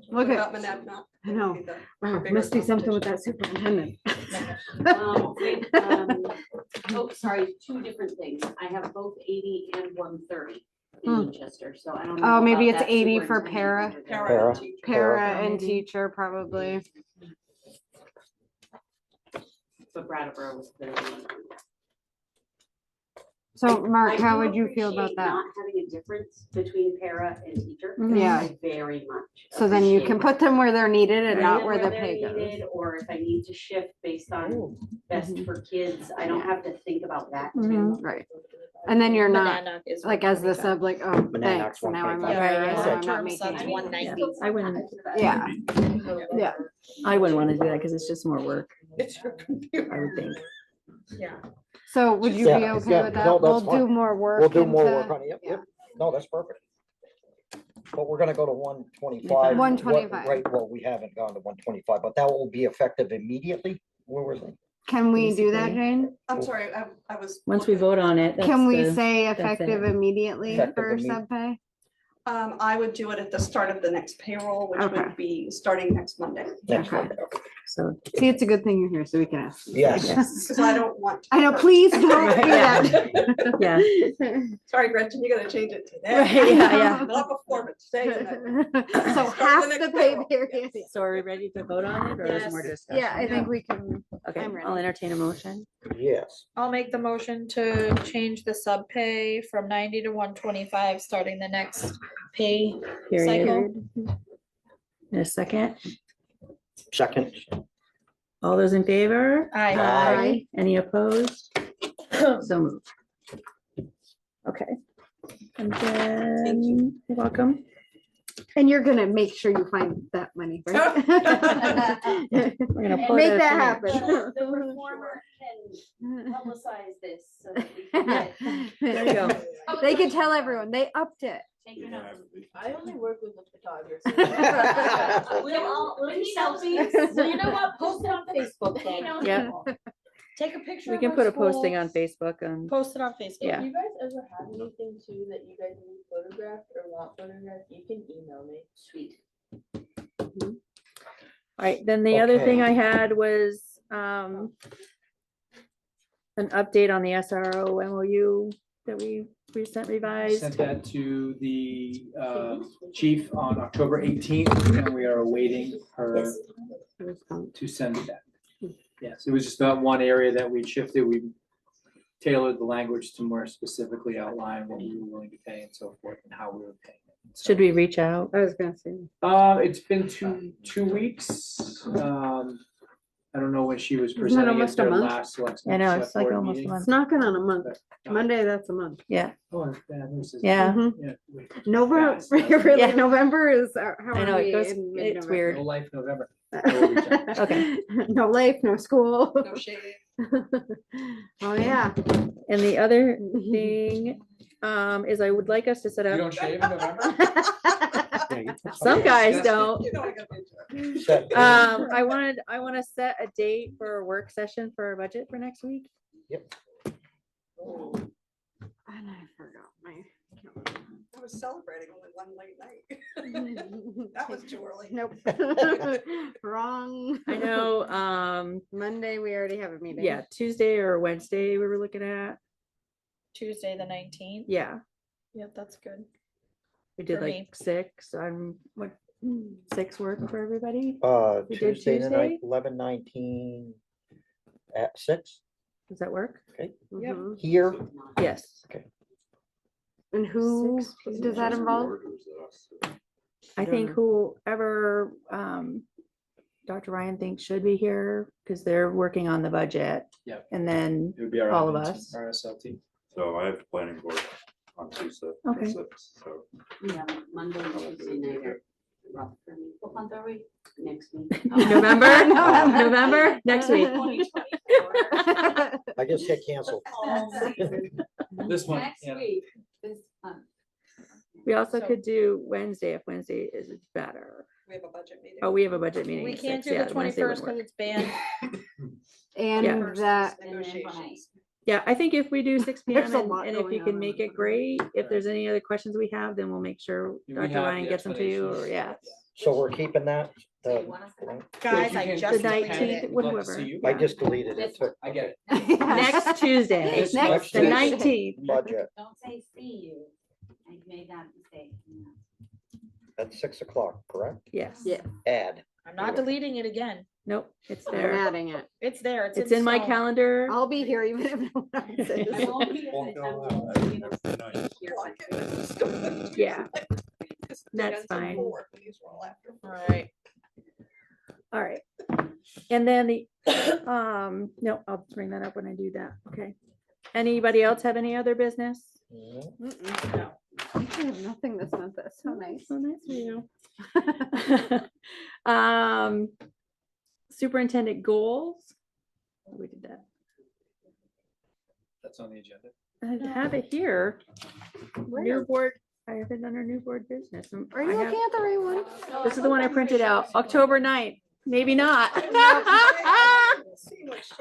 Look What at, about Monadnock? I know. Would be the wow, bigger must do something with competition. that superintendent. Oh, sorry, two different things. I have both 80 and 130 in Hmm. Winchester, so I don't know. Oh, maybe about it's that 80 for superintendent para. over there. Para and teacher. Para Yeah, and maybe. teacher, probably. But Brattleboro was clearly. So Mark, I how do would you feel about appreciate that? Not having a difference between para and teacher. Yeah. I very much. So then you can appreciate put them where they're needed and putting not them where the they're pay goes. needed, Or if I need to shift based on best Mhm. for kids, I don't have to think about that too. Mhm, right. And then you're not, Monadnock is like, as the 125. sub, like, oh, Monadnock's thanks, so now I'm a 125. para, Yeah, so yeah. I'm not Long-term making subs, any. 190. I wouldn't, Yeah, yeah. I wouldn't want to do that because it's just more work, It's your computer. I would think. Yeah. So would you be Yeah, okay yeah, with no, that? We'll that's fine. do more work. We'll do more into- work on it. Yep, yep. No, that's perfect. But we're gonna go to 125. 125. Right, well, we haven't gone to 125, but that will be effective immediately. Where was it? Can we do that, Basically. Jane? I'm sorry, I was. Once we looking- vote on it, Can we that's the, say that's it. effective immediately Effective for imme- sub pay? I would do it at the start of the next payroll, which Okay. would be starting next Monday. Next Okay. Monday. Okay. so. See, it's a good thing you're here, so we can ask. Yes. Because I don't want. to I know, hurt. please don't do Yeah. that. Yeah. Sorry, Gretchen, you gotta change it today. Right, yeah, yeah. Not before, but today. and then- So Start half the the next pay payroll. period. So are we ready to vote on it or is more discussion? Yeah, I think we can. Okay, I'm ready. I'll entertain a motion. Yes. I'll make the motion to change the sub pay from 90 to 125, starting the next pay Period. cycle. In a second, Second. all those in favor? Aye. Aye. Any opposed? So moved. Okay. And then, you're welcome. And you're gonna make sure you find that money, right? We're gonna pull it Make out that of here. happen. The reformer can publicize this so that we can get. There you go. They can tell everyone, they upped it. Take it out. I only work with the photographer. We'll need selfies. Well, you know what? Post it on Facebook. You know, Yeah. Take a picture. We of can our put a posting on schools, Facebook and Post it on Facebook. Yeah. If you guys ever have anything too that you guys need photographed or want photographed, you can email me. Sweet. all right, then the other thing Okay. I had was an update on the SRO MOU that we sent revised. Sent that to the chief on October 18th, and we are awaiting her to send it back. Yes, it was just that one area that we shifted. We tailored the language to more specifically outline what we were willing to pay and so forth and how we were paying it. So, Should we reach out? I was gonna say. It's been two weeks. I don't know when she was Isn't it presenting at almost a their month? last select. I know, select it's like board almost a meeting. month. It's knocking on a month. But, Monday, that's a month. Yeah, Oh, yeah, this is- yeah. Mhm. yeah, wait. November, Fast. really, Yeah. November is, how I know, are it we goes, in it's mid-November? weird. No life November. Okay. No life, no school. No shade. Oh, yeah. And the other thing is I would like us to set You up, don't shave in November? some guys don't. You know I gotta be a jerk. Set- I want to set a date for a work session for our budget for next week. Yep. And I forgot my. I was celebrating only one late night. That was too early. Nope. Wrong. I know, Monday, we already have a meeting. yeah, Tuesday or Wednesday we were looking at. Tuesday, the 19th. Yeah, Yep, that's good. we did For like me. 6 on what, 6 work for everybody? We did Tuesday the night, Tuesday? 11/19 at 6 Does that work? Mhm. here. Yes. And who 6 does that involve? I think whoever, Dr. Ryan thinks should be here, because they're working on the budget. Yep. And then It would be our all of admin us. team, our SLT. So I have planning board on Tuesday. Okay. 6, so. Yeah, Monday, Tuesday night are rough for me. What month are we? Next week. November, November, next week. I just hit cancel. This one, Next yeah. week, this month. We also So- could do Wednesday if Wednesday is better. We have a budget meeting. Oh, we have a budget meeting. We at can't 6. do Yeah, the Wednesday wouldn't 21st because work. it's banned. And First is that, Negotiations. Yeah, I think if we do 6 There's PM a lot and if you going can on make in it great, if there's any other questions we have, then we'll make sure We Dr. have Ryan the gets them to you, or explanations. yeah. So we're keeping that. Do you the- want us to? Guys, You I can- just The deleted 19th, it. We'd love to whatever. see you. I just deleted it. too. I get Okay. it. Next Tuesday, This Next next the Tuesday. 19th. Budget Don't say see you. I made that mistake. at 6 o'clock, correct? Yes. Yeah. Add. I'm not deleting it again. Nope, it's I'm there. adding it. It's there. It's in my stone. calendar. I'll be here even if no one else I is. won't be. Won't I go won't out. be able to hear Block it. it. Yeah. It's That's until fine. 4, and these were all after. Right. All right. And then the, no, I'll bring that up when I do that. Okay. Anybody else have any other business? No. Mm-mm. I have nothing this month. That's so nice. So nice of you. Superintendent goals. We did that. That's on the agenda. I have it here. New Where? board, I have it under new board business. Are you I have- looking at the right one? This is the one I printed out, October 9th. Maybe not.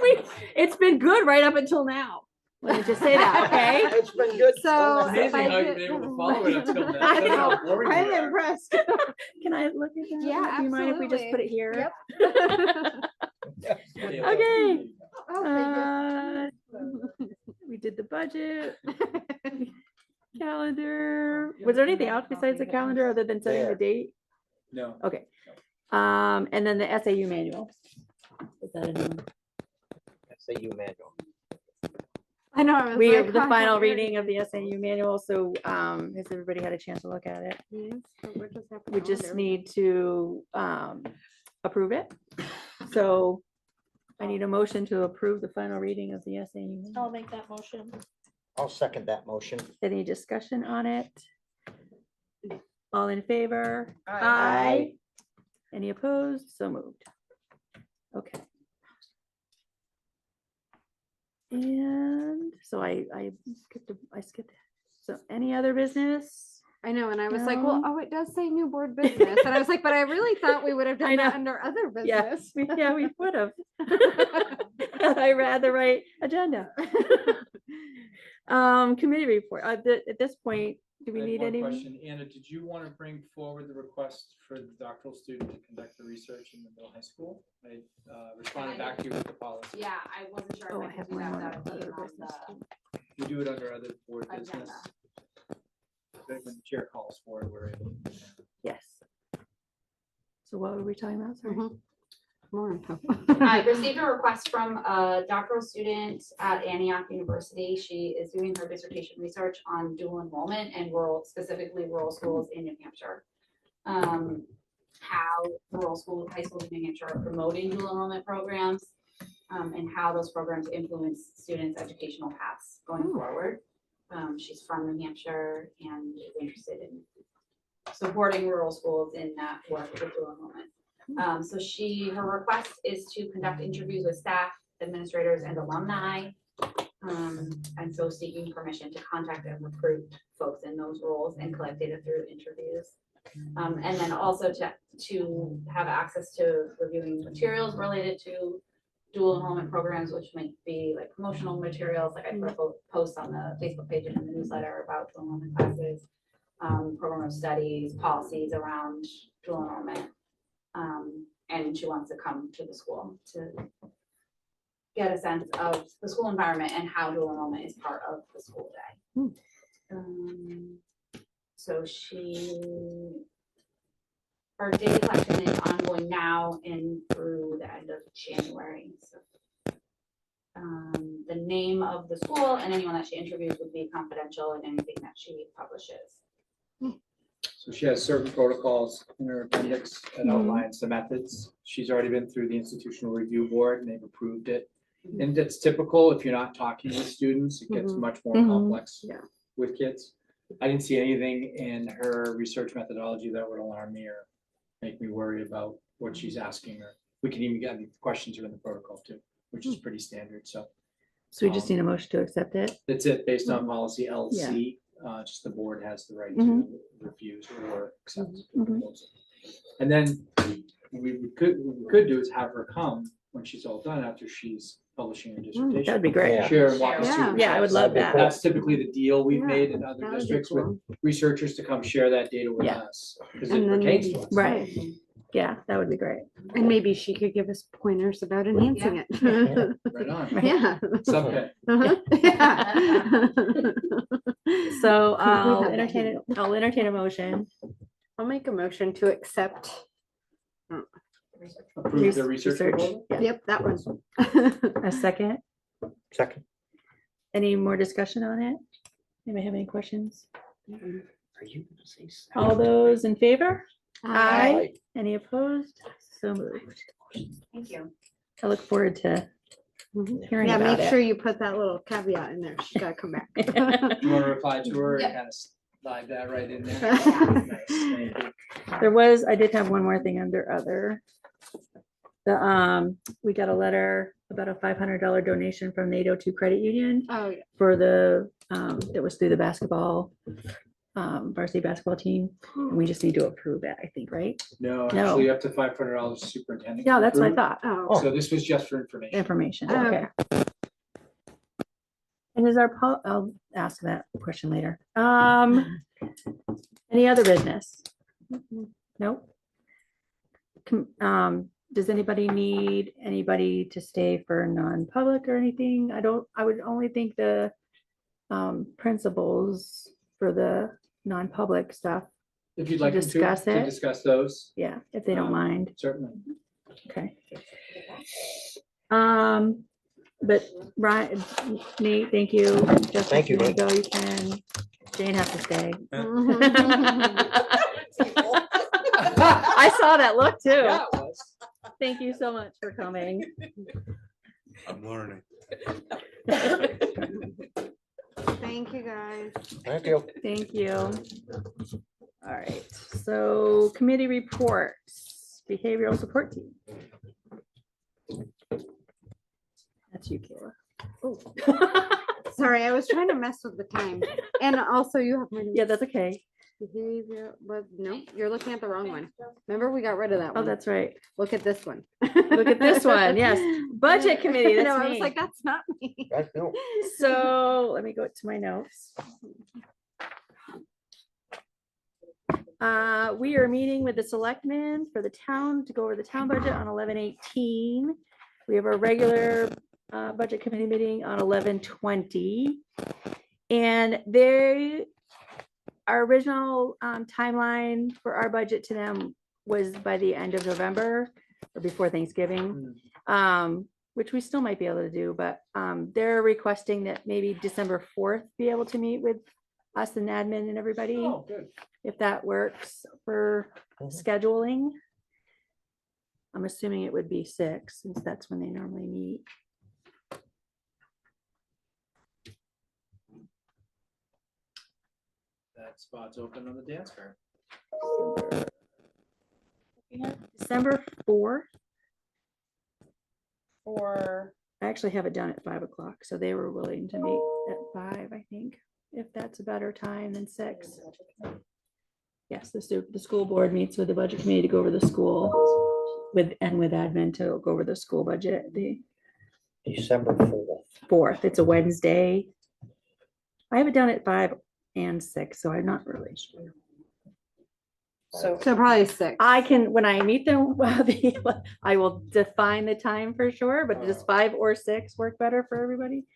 We- It's been good right up until now. Let me just say that, okay? It's been good. So- Amazing if I how you've did- been able to follow it until now. I That's how know. boring you I'm are. impressed. Can I look at that? Yeah, Do you mind if we just put it here? Okay. Oh, We did the budget, calendar. Was there anything else besides the calendar other than setting the There. date? No. Okay. And then the SAU manual. Is that a new one? SAU manual. I know. I was We like, have the I final thought reading of the SAU manual, so has everybody had a chance to look at it? Yes, so what just happened We on just there? need to approve it. So I need a motion to approve the final reading of the SAU. manual. I'll make that motion. I'll second that motion. Any discussion on it? All in favor? Aye. Any opposed? So moved. Okay. And so I skipped. So any other business? I know, and I was like, well, No. oh, it does say new board business, and I was like, but I really thought we would have I done that know. under other Yeah, business. yeah, we would have. I read the right agenda. Committee report. At this point, do we I have need one any? question. Anna, did you want to bring forward the request for the doctoral student to conduct the research in the middle high school? I responded back to you with the policy. Yeah, I wasn't sure Oh, if I I have could do one that more without other being on business the too. You do it under other board business. agenda. But when the chair calls for it, we're able to. Yes. So what were we talking about? Sorry. Mhm. More info. I received a request from a doctoral student at Antioch University. She is doing her dissertation research on dual enrollment and specifically rural schools in New Hampshire. How rural schools, high schools in New Hampshire are promoting dual enrollment programs, and how those programs influence students' educational paths going forward. She's from New Hampshire and is interested in supporting rural schools in that work with dual enrollment. So her request is to conduct interviews with staff, administrators, and alumni And so seeking permission to contact and recruit folks in those roles and collect data through interviews. And then also to have access to reviewing materials related to dual enrollment programs, which might be like promotional materials, like I put a post on the Facebook page and in the newsletter about dual enrollment classes, program of studies, policies around dual enrollment. And she wants to come to the school to get a sense of the school environment and how dual enrollment is part of the school day. So her data collection is ongoing now and through the end of January. So, the name of the school and anyone that she interviews would be confidential and anything that she publishes. So she has certain protocols in her appendix that outlines the methods. She's already been through the institutional review board and they've approved it. And it's typical if you're not talking with students, it gets much more complex with kids. I didn't see anything in her research methodology that would alarm me or make me worry about what she's asking her. We can even get the questions are in the protocol too, which is pretty standard. So So we just need a motion to accept it. that's it based on policy LC. Just the board has the right to refuse or accept the proposal. And then what we could do is have her come when she's all done after she's publishing her dissertation. That'd be great. Yeah. Share and walk us through the Yeah, I would love process. that. That's typically the deal we've Yeah, made in other that would be districts cool. with researchers to come share that data with Yeah. us. Because And it then pertains maybe- to us. Right. Yeah, that would be great. And maybe she could give us pointers about enhancing it. Right on. Yeah. Subject. Uh-huh. Yeah. So I'll I'll entertain a motion. I'll make a motion to accept. Approve the research proposal? Yep, that one. A second. Second. Any more discussion on it? Anybody have any questions? Are you gonna say All those in favor? Aye. Any opposed? So moved. Thank you. I look forward to hearing Yeah, about make it. sure you put that little caveat in there. She's gotta come back. You want to reply to her and Yep. kind of slide that right in there? Yeah. Nice, thank you. I did have one more thing under other. We got a letter about a $500 donation from the 802 Credit Union Oh, yeah. for the, that was through the basketball, varsity basketball team. And we just need to approve it, I think, right? No, No. actually up to $500 superintendent. Yeah, that's what I approved. thought. Oh, So this was just for information. Information, Oh, okay. And is I'll ask that question later. Any other business? Nope. Does anybody need anybody to stay for non-public or anything? I would only think the principals for the non-public stuff. If you'd like to Discuss it. discuss those, Yeah, if they don't mind. certainly. Okay. But Ryan, Nate, thank you. Justin, Thank you, can Nate. go, you can. Jane has to stay. I saw that look too. Yeah, it was. Thank you so much for coming. I'm learning. thank you, guys. Thank you. Thank you. All right, so committee reports, behavioral support team. That's you, Kayla. Sorry, I was trying to mess with the time. And also you have my. Yeah, that's okay. Behavior, but no, you're looking at the wrong one. Remember, we got rid of that Oh, one. that's right. Look at this one. Look at this one. Yes. Budget committee, that's No, I was me. like, that's not me. That's no. So let me go to my notes. We are meeting with the selectmen for the town to go over the town budget on 11/18. We have a regular budget committee meeting on 11/20. And our original timeline for our budget to them was by the end of November or before Thanksgiving. Which we still might be able to do, but they're requesting that maybe December 4th be able to meet with us and admin and everybody, Oh, good. if that works for scheduling. I'm assuming it would be 6, since that's when they normally meet. That spot's open on the dance card. December 4th. For I actually have it down at 5 o'clock, so they were willing to meet at 5, I think, if that's a better time than 6. Yes, the school board meets with the budget committee to go over the school with admin to go over the school budget, the December 4th. 4th. It's a Wednesday. I have it down at 5 and 6, so I'm not really sure. So So probably 6. I can, when I meet them, I will define the time for sure, but does 5 or 6 work better for everybody?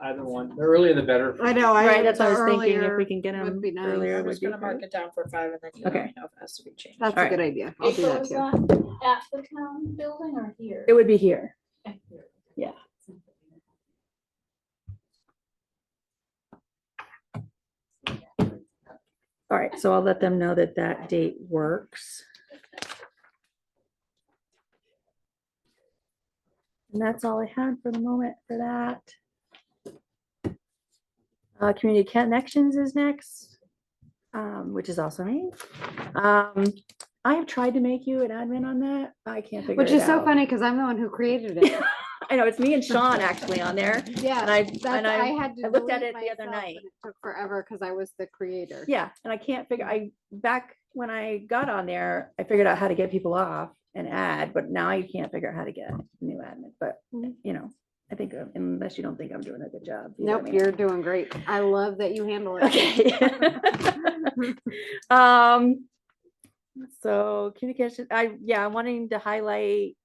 Either one, the earlier the better. I know. Right, that's what I the was thinking, if earlier we can get would them be nice. earlier I'm would just be gonna mark great. it down for 5 and then you Okay. let me know if it has to be changed. That's All a right. good idea. I'll do April that is too. that at the town building or here? It would be here. Yeah. All right, so I'll let them know that that date works. And that's all I had for the moment for that. Community connections is next, which is also me. I have tried to make you an admin on that. I can't figure Which it is so out. funny because I'm the one who created it. I know, it's me and Sean actually on there. Yeah, And I had to I looked at delete it the other myself night. and it took forever because I was the creator. Yeah, and I can't figure, back when I got on there, I figured out how to get people off and add, but now you can't figure out how to get a new admin, but you know, I think unless you don't think I'm doing a good job. you know what Nope, I mean? you're doing great. I love that you handle it. Okay. So communication, I'm wanting to highlight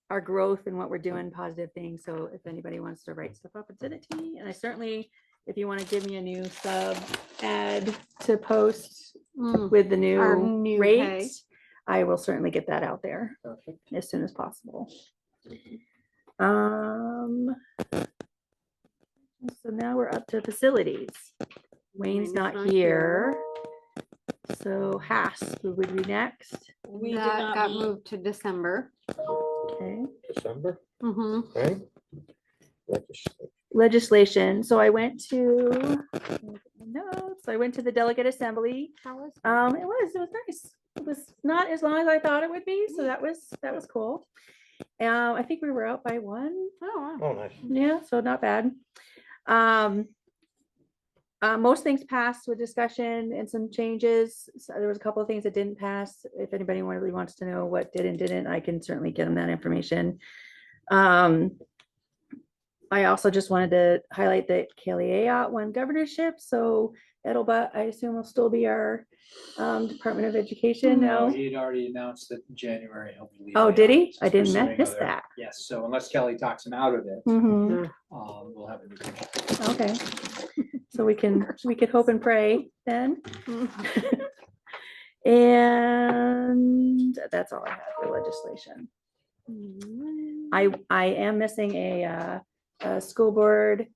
our growth and what we're doing, positive things. So if anybody wants to write stuff up and send it to me, and I certainly, if you want to give me a new sub ad to post with the Our new new pay. rates, I will certainly get that out there as soon as possible. So now we're up to facilities. Wayne's not here. So Haas, who would be next? We did That not got meet. moved to December. Okay. December, Mm-hmm. right? Legislation. So I went to notes. I went to the delegate assembly. How was It was nice. It was not as long as I thought it would be, so that was cool. I think we were out by 1. Oh, wow. Oh, nice. Yeah, so not bad. Most things passed with discussion and some changes. So there was a couple of things that didn't pass. If anybody really wants to know what did and didn't, I can certainly get them that information. I also just wanted to highlight that Kelly Ayotte won governorship. So Edelbutt, I assume, will still be our Department of Education No, now. he had already announced that in January he'll be leaving. Oh, did he? He's I didn't pursuing miss other- that. Yes, so unless Kelly talks him out of it, Mhm. we'll have a new. Okay. So we could hope and pray then. And that's all I have for legislation. I am missing a school board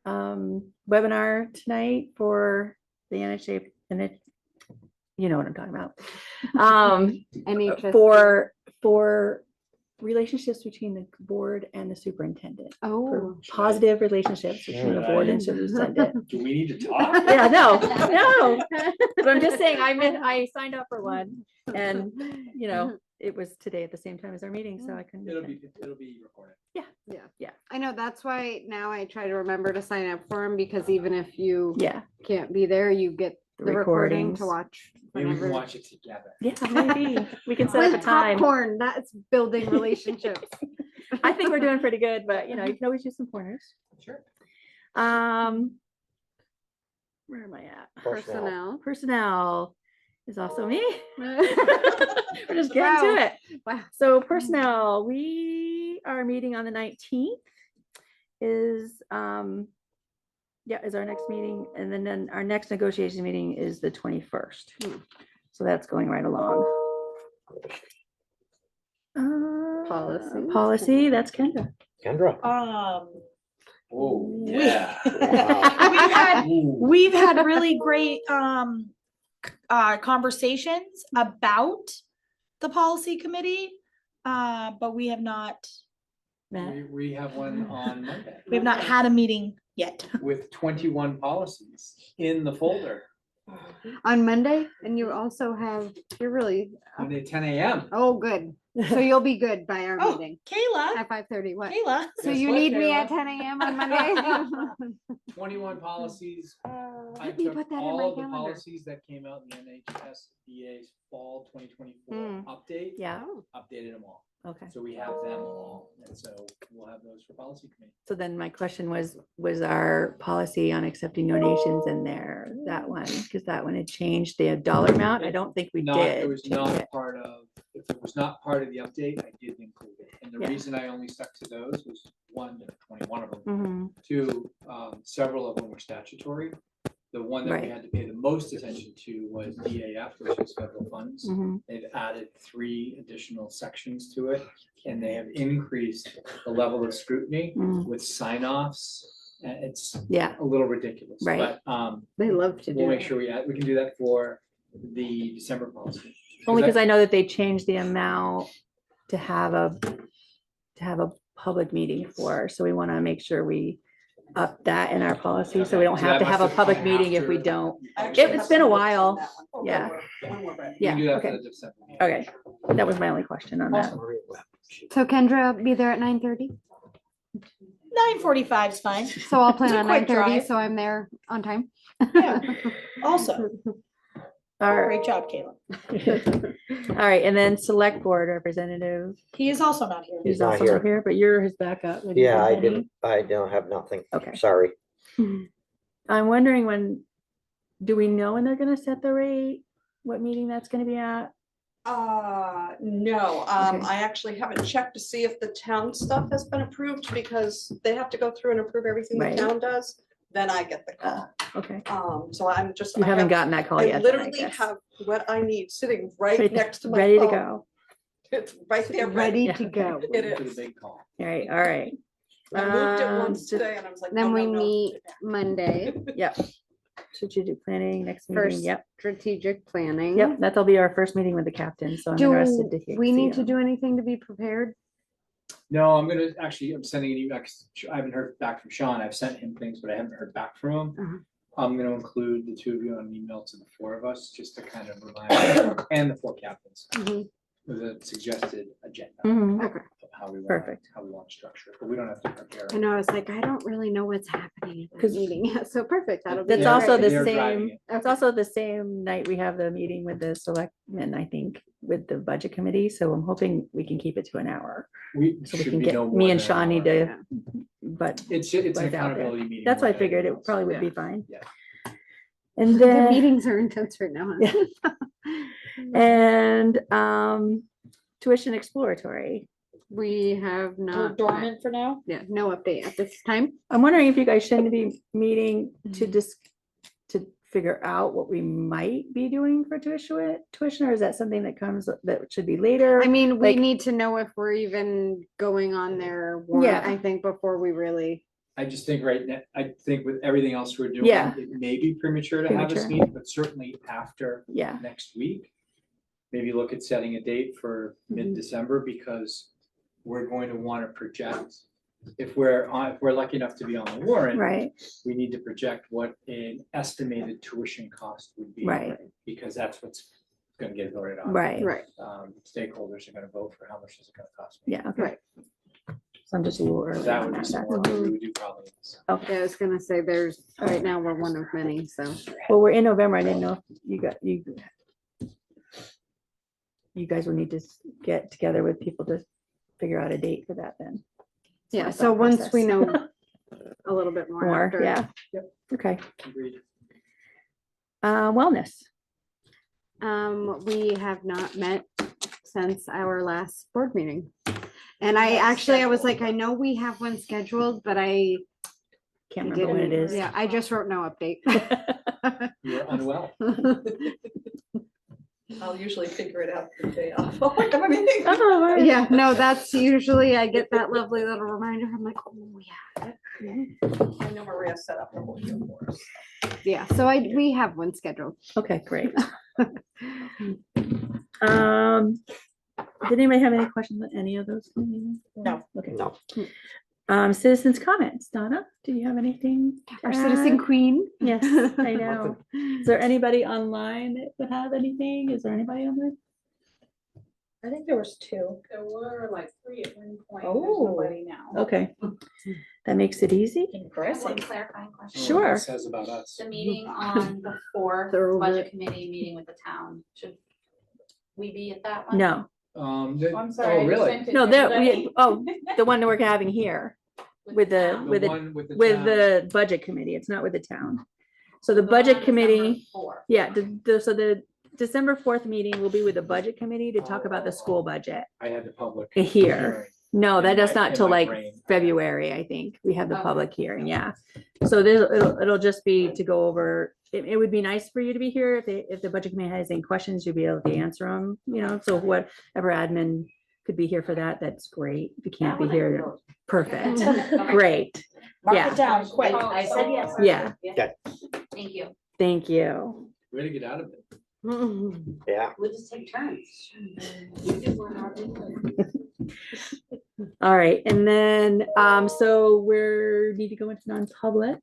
webinar tonight for the NHA, and it, you know what I'm talking about. NHS. For relationships between the board and the superintendent. For Oh, positive relationships between the board and superintendent. Do we need to talk? Yeah, no. But I'm just saying, I signed up for one, and you know, it was today at the same time as our meeting, so I couldn't. It'll be recorded. Yeah. I know, that's why now I try to remember to sign up for them, because even if you Yeah. can't be there, you get the recording recordings. to watch. Maybe we can whenever. watch it together. Yeah, maybe we can set up a With time. popcorn, that's building relationships. I think we're doing pretty good, but you know, you can always use some pointers. Sure. Where am I at? Personnel. Personnel is also me. We're just getting to it. Wow. So personnel, we are meeting on the 19th is our next meeting, and then our next negotiation meeting is the 21st. So that's going right along. Policy, that's Kendra. Kendra. Oh, yeah. Wow. We've had really great conversations about the policy committee, but we have not We have one on Monday had a meeting yet. with 21 policies in the folder. On Monday, and you also have, you're really, Monday, 10 a.m. oh, good. So you'll be good by our Oh, meeting Kayla, at 5:30. What? Kayla. So Guess you what, need me at Kayla? 10 a.m. on Monday? 21 policies. I Let me took put that in all my of the calendar. policies that came out in the NHSBA's fall 2024 Mm. update. Yeah, Updated them all. okay. So we have them all, and so we'll have those for policy committee. So then my question was our policy on accepting donations in there, that one, because that one had changed the dollar amount. I don't think we Not, it did. was change not it. part of, if it was not part of the update, I did include it. And the Yeah. reason I only stuck to those was one, there were 21 of them. Mhm. Two, several of them were statutory. The one that we Right. had to pay the most attention to was DAF, which is federal funds. Mhm. They've added 3 additional sections to it, and they have increased the level of scrutiny Mm. with sign-offs. And it's Yeah, a little ridiculous, Right. but They love to we'll do make it. sure we can do that for the December policy. only because that- I know that they changed the amount to have a public meeting for, so we want to make sure we up that in our policy, so we don't So have that to have a must public come meeting if we after- don't. I actually It's have been a some notes on while. that one. Okay, Yeah. when we're ready. We Yeah, can do that for okay. the December meeting. Okay, that was my only question on that. So Kendra, be there at 9:30. 9:45 is fine. So I'll plan It's a on quick 9:30, drive. so I'm there on time. Yeah. Also, All right, great job, Kayla. all right, and then select board representative, He is also not here. he's not also here. not here, but you're his backup. Would you Yeah, have I any? didn't, I don't have nothing. Okay. Sorry. I'm wondering do we know when they're gonna set the rate? What meeting that's gonna be at? No, Okay. I actually haven't checked to see if the town stuff has been approved because they have to go through and approve everything the Right. town does. Then I get the call. Okay, So I'm just. you I haven't have- gotten that call I yet. then, I literally guess. have what I need sitting right Right- next to my Ready to phone. go. It's right there, Ready ready. to go. It For the is. big call. All right, all right. I moved it once Just- today and I was like, Then no, we no, no. meet Monday, Yep. Strategic planning, next meeting, first yep, strategic planning. yep, that'll be our first meeting with the captain, so I'm Do interested to hear. we see need to him. do anything to be prepared? No, I'm sending an email, 'cause I haven't heard back from Sean. I've sent him things, but I haven't heard back from him. Uh-huh. I'm gonna include the 2 of you on an email to the 4 of us, just to kind of remind, and the 4 captains, Mhm. with a suggested agenda Mhm. Okay. of how we want, Perfect. how we want to structure it, but we don't have to prepare. I know, I was like, I don't really know what's happening at that 'Cause meeting yet, so perfect, that'll be. That's They're- also the they're driving same, it. it's also the same night we have the meeting with the selectmen, I think, with the budget committee, so I'm hoping we can keep it to an hour. We So we should can be get, no more me and than an Sean need hour. to, but It's Right an out there. accountability meeting. that's what more I than figured, anything it probably would else. be fine. Yeah. And The then, meetings are intense right now. Yeah. and, tuition exploratory. We have We're not. dormant for now. Yeah, no update at this time. I'm wondering if you guys shouldn't be meeting to to figure out what we might be doing for tuition, or is that something that comes, that should be later? I mean, we Like- need to know if we're even going on their warrant, Yeah. I think, before we really. I just think right now, I think with everything else we're doing, Yeah. it may be premature to have this Premature. meeting, but certainly after Yeah, next week. Maybe look at setting a date for mid-December, because we're going to want to project. If we're lucky enough to be on the warrant, right, we need to project what an estimated tuition cost would be. right, Because that's what's gonna get voted on. right, Stakeholders are gonna vote for how much is it gonna cost me. yeah, okay. Right. So I'm just a little So early that on would be that, some that's work all. we would do probably. Yeah, I was gonna say, there's, right now, we're one of many, so. Well, we're in November, I didn't know if you guys would need to get together with people to figure out a date for that then. That's my Yeah, so thought once we process. know a little bit more More, after. yeah. Yep. Okay, Agreed. wellness. We have not met since our last board meeting. And I was like, I know we have one scheduled, but I Can't remember when it didn't- is. Yeah, I just wrote no update. You're unwell. I'll usually figure it out the day off. Oh, I have a meeting. Oh, all right. Yeah, no, that's usually, I get that lovely little reminder. I'm like, oh, yeah. I know Maria set up the whole deal for us. Yeah, so we have one scheduled. Okay, great. Did anybody have any questions on any of those? No. Okay. No. Citizens comments. Donna, do you have anything? to Our citizen add? queen. Yes, I know. Is there anybody online that would have anything? Is there anybody online? I think there was two. There were like 3 at one point. Oh. There's nobody now. Okay, that makes it easy. I have one Impressive. clarifying question. What Sure. it Says about us. The meeting on the fourth, They're over budget committee meeting with the town, should we be at that one? No, Oh, I'm sorry. I Oh, just really? sent it no, to there, everybody. the one that we're having here with the, town. with the, one with the with town. the budget committee. It's not with the town. So the one on budget December committee, 4th. yeah, so the December 4th meeting will be with the budget committee to talk about the school budget. I had the public. Here. hearing. No, that In does my- not in till my like brain. February, I think. We have the Okay. public hearing, yeah. So this, it'll just be to go over, it would be nice for you to be here if the budget committee has any questions, you'll be able to answer them, you know, so whatever admin could be here for that, that's great. If you can't be here, perfect, great. Mark Yeah. it down quick. I said yes. Yeah. Thank you. Thank you. Way to get out of it. Yeah, We'll just take turns. You do one, I'll do one. All right, and then, so need to go into non-public.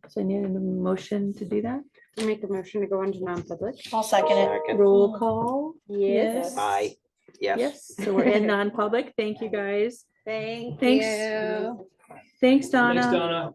So I need a motion to do that. Make a motion to go into non-public. I'll second it. second, Roll call. Yes. aye, yes. Yes, so we're in non-public. Thank you, guys. Thank Thanks. you. Thanks, Donna. Thanks, Donna.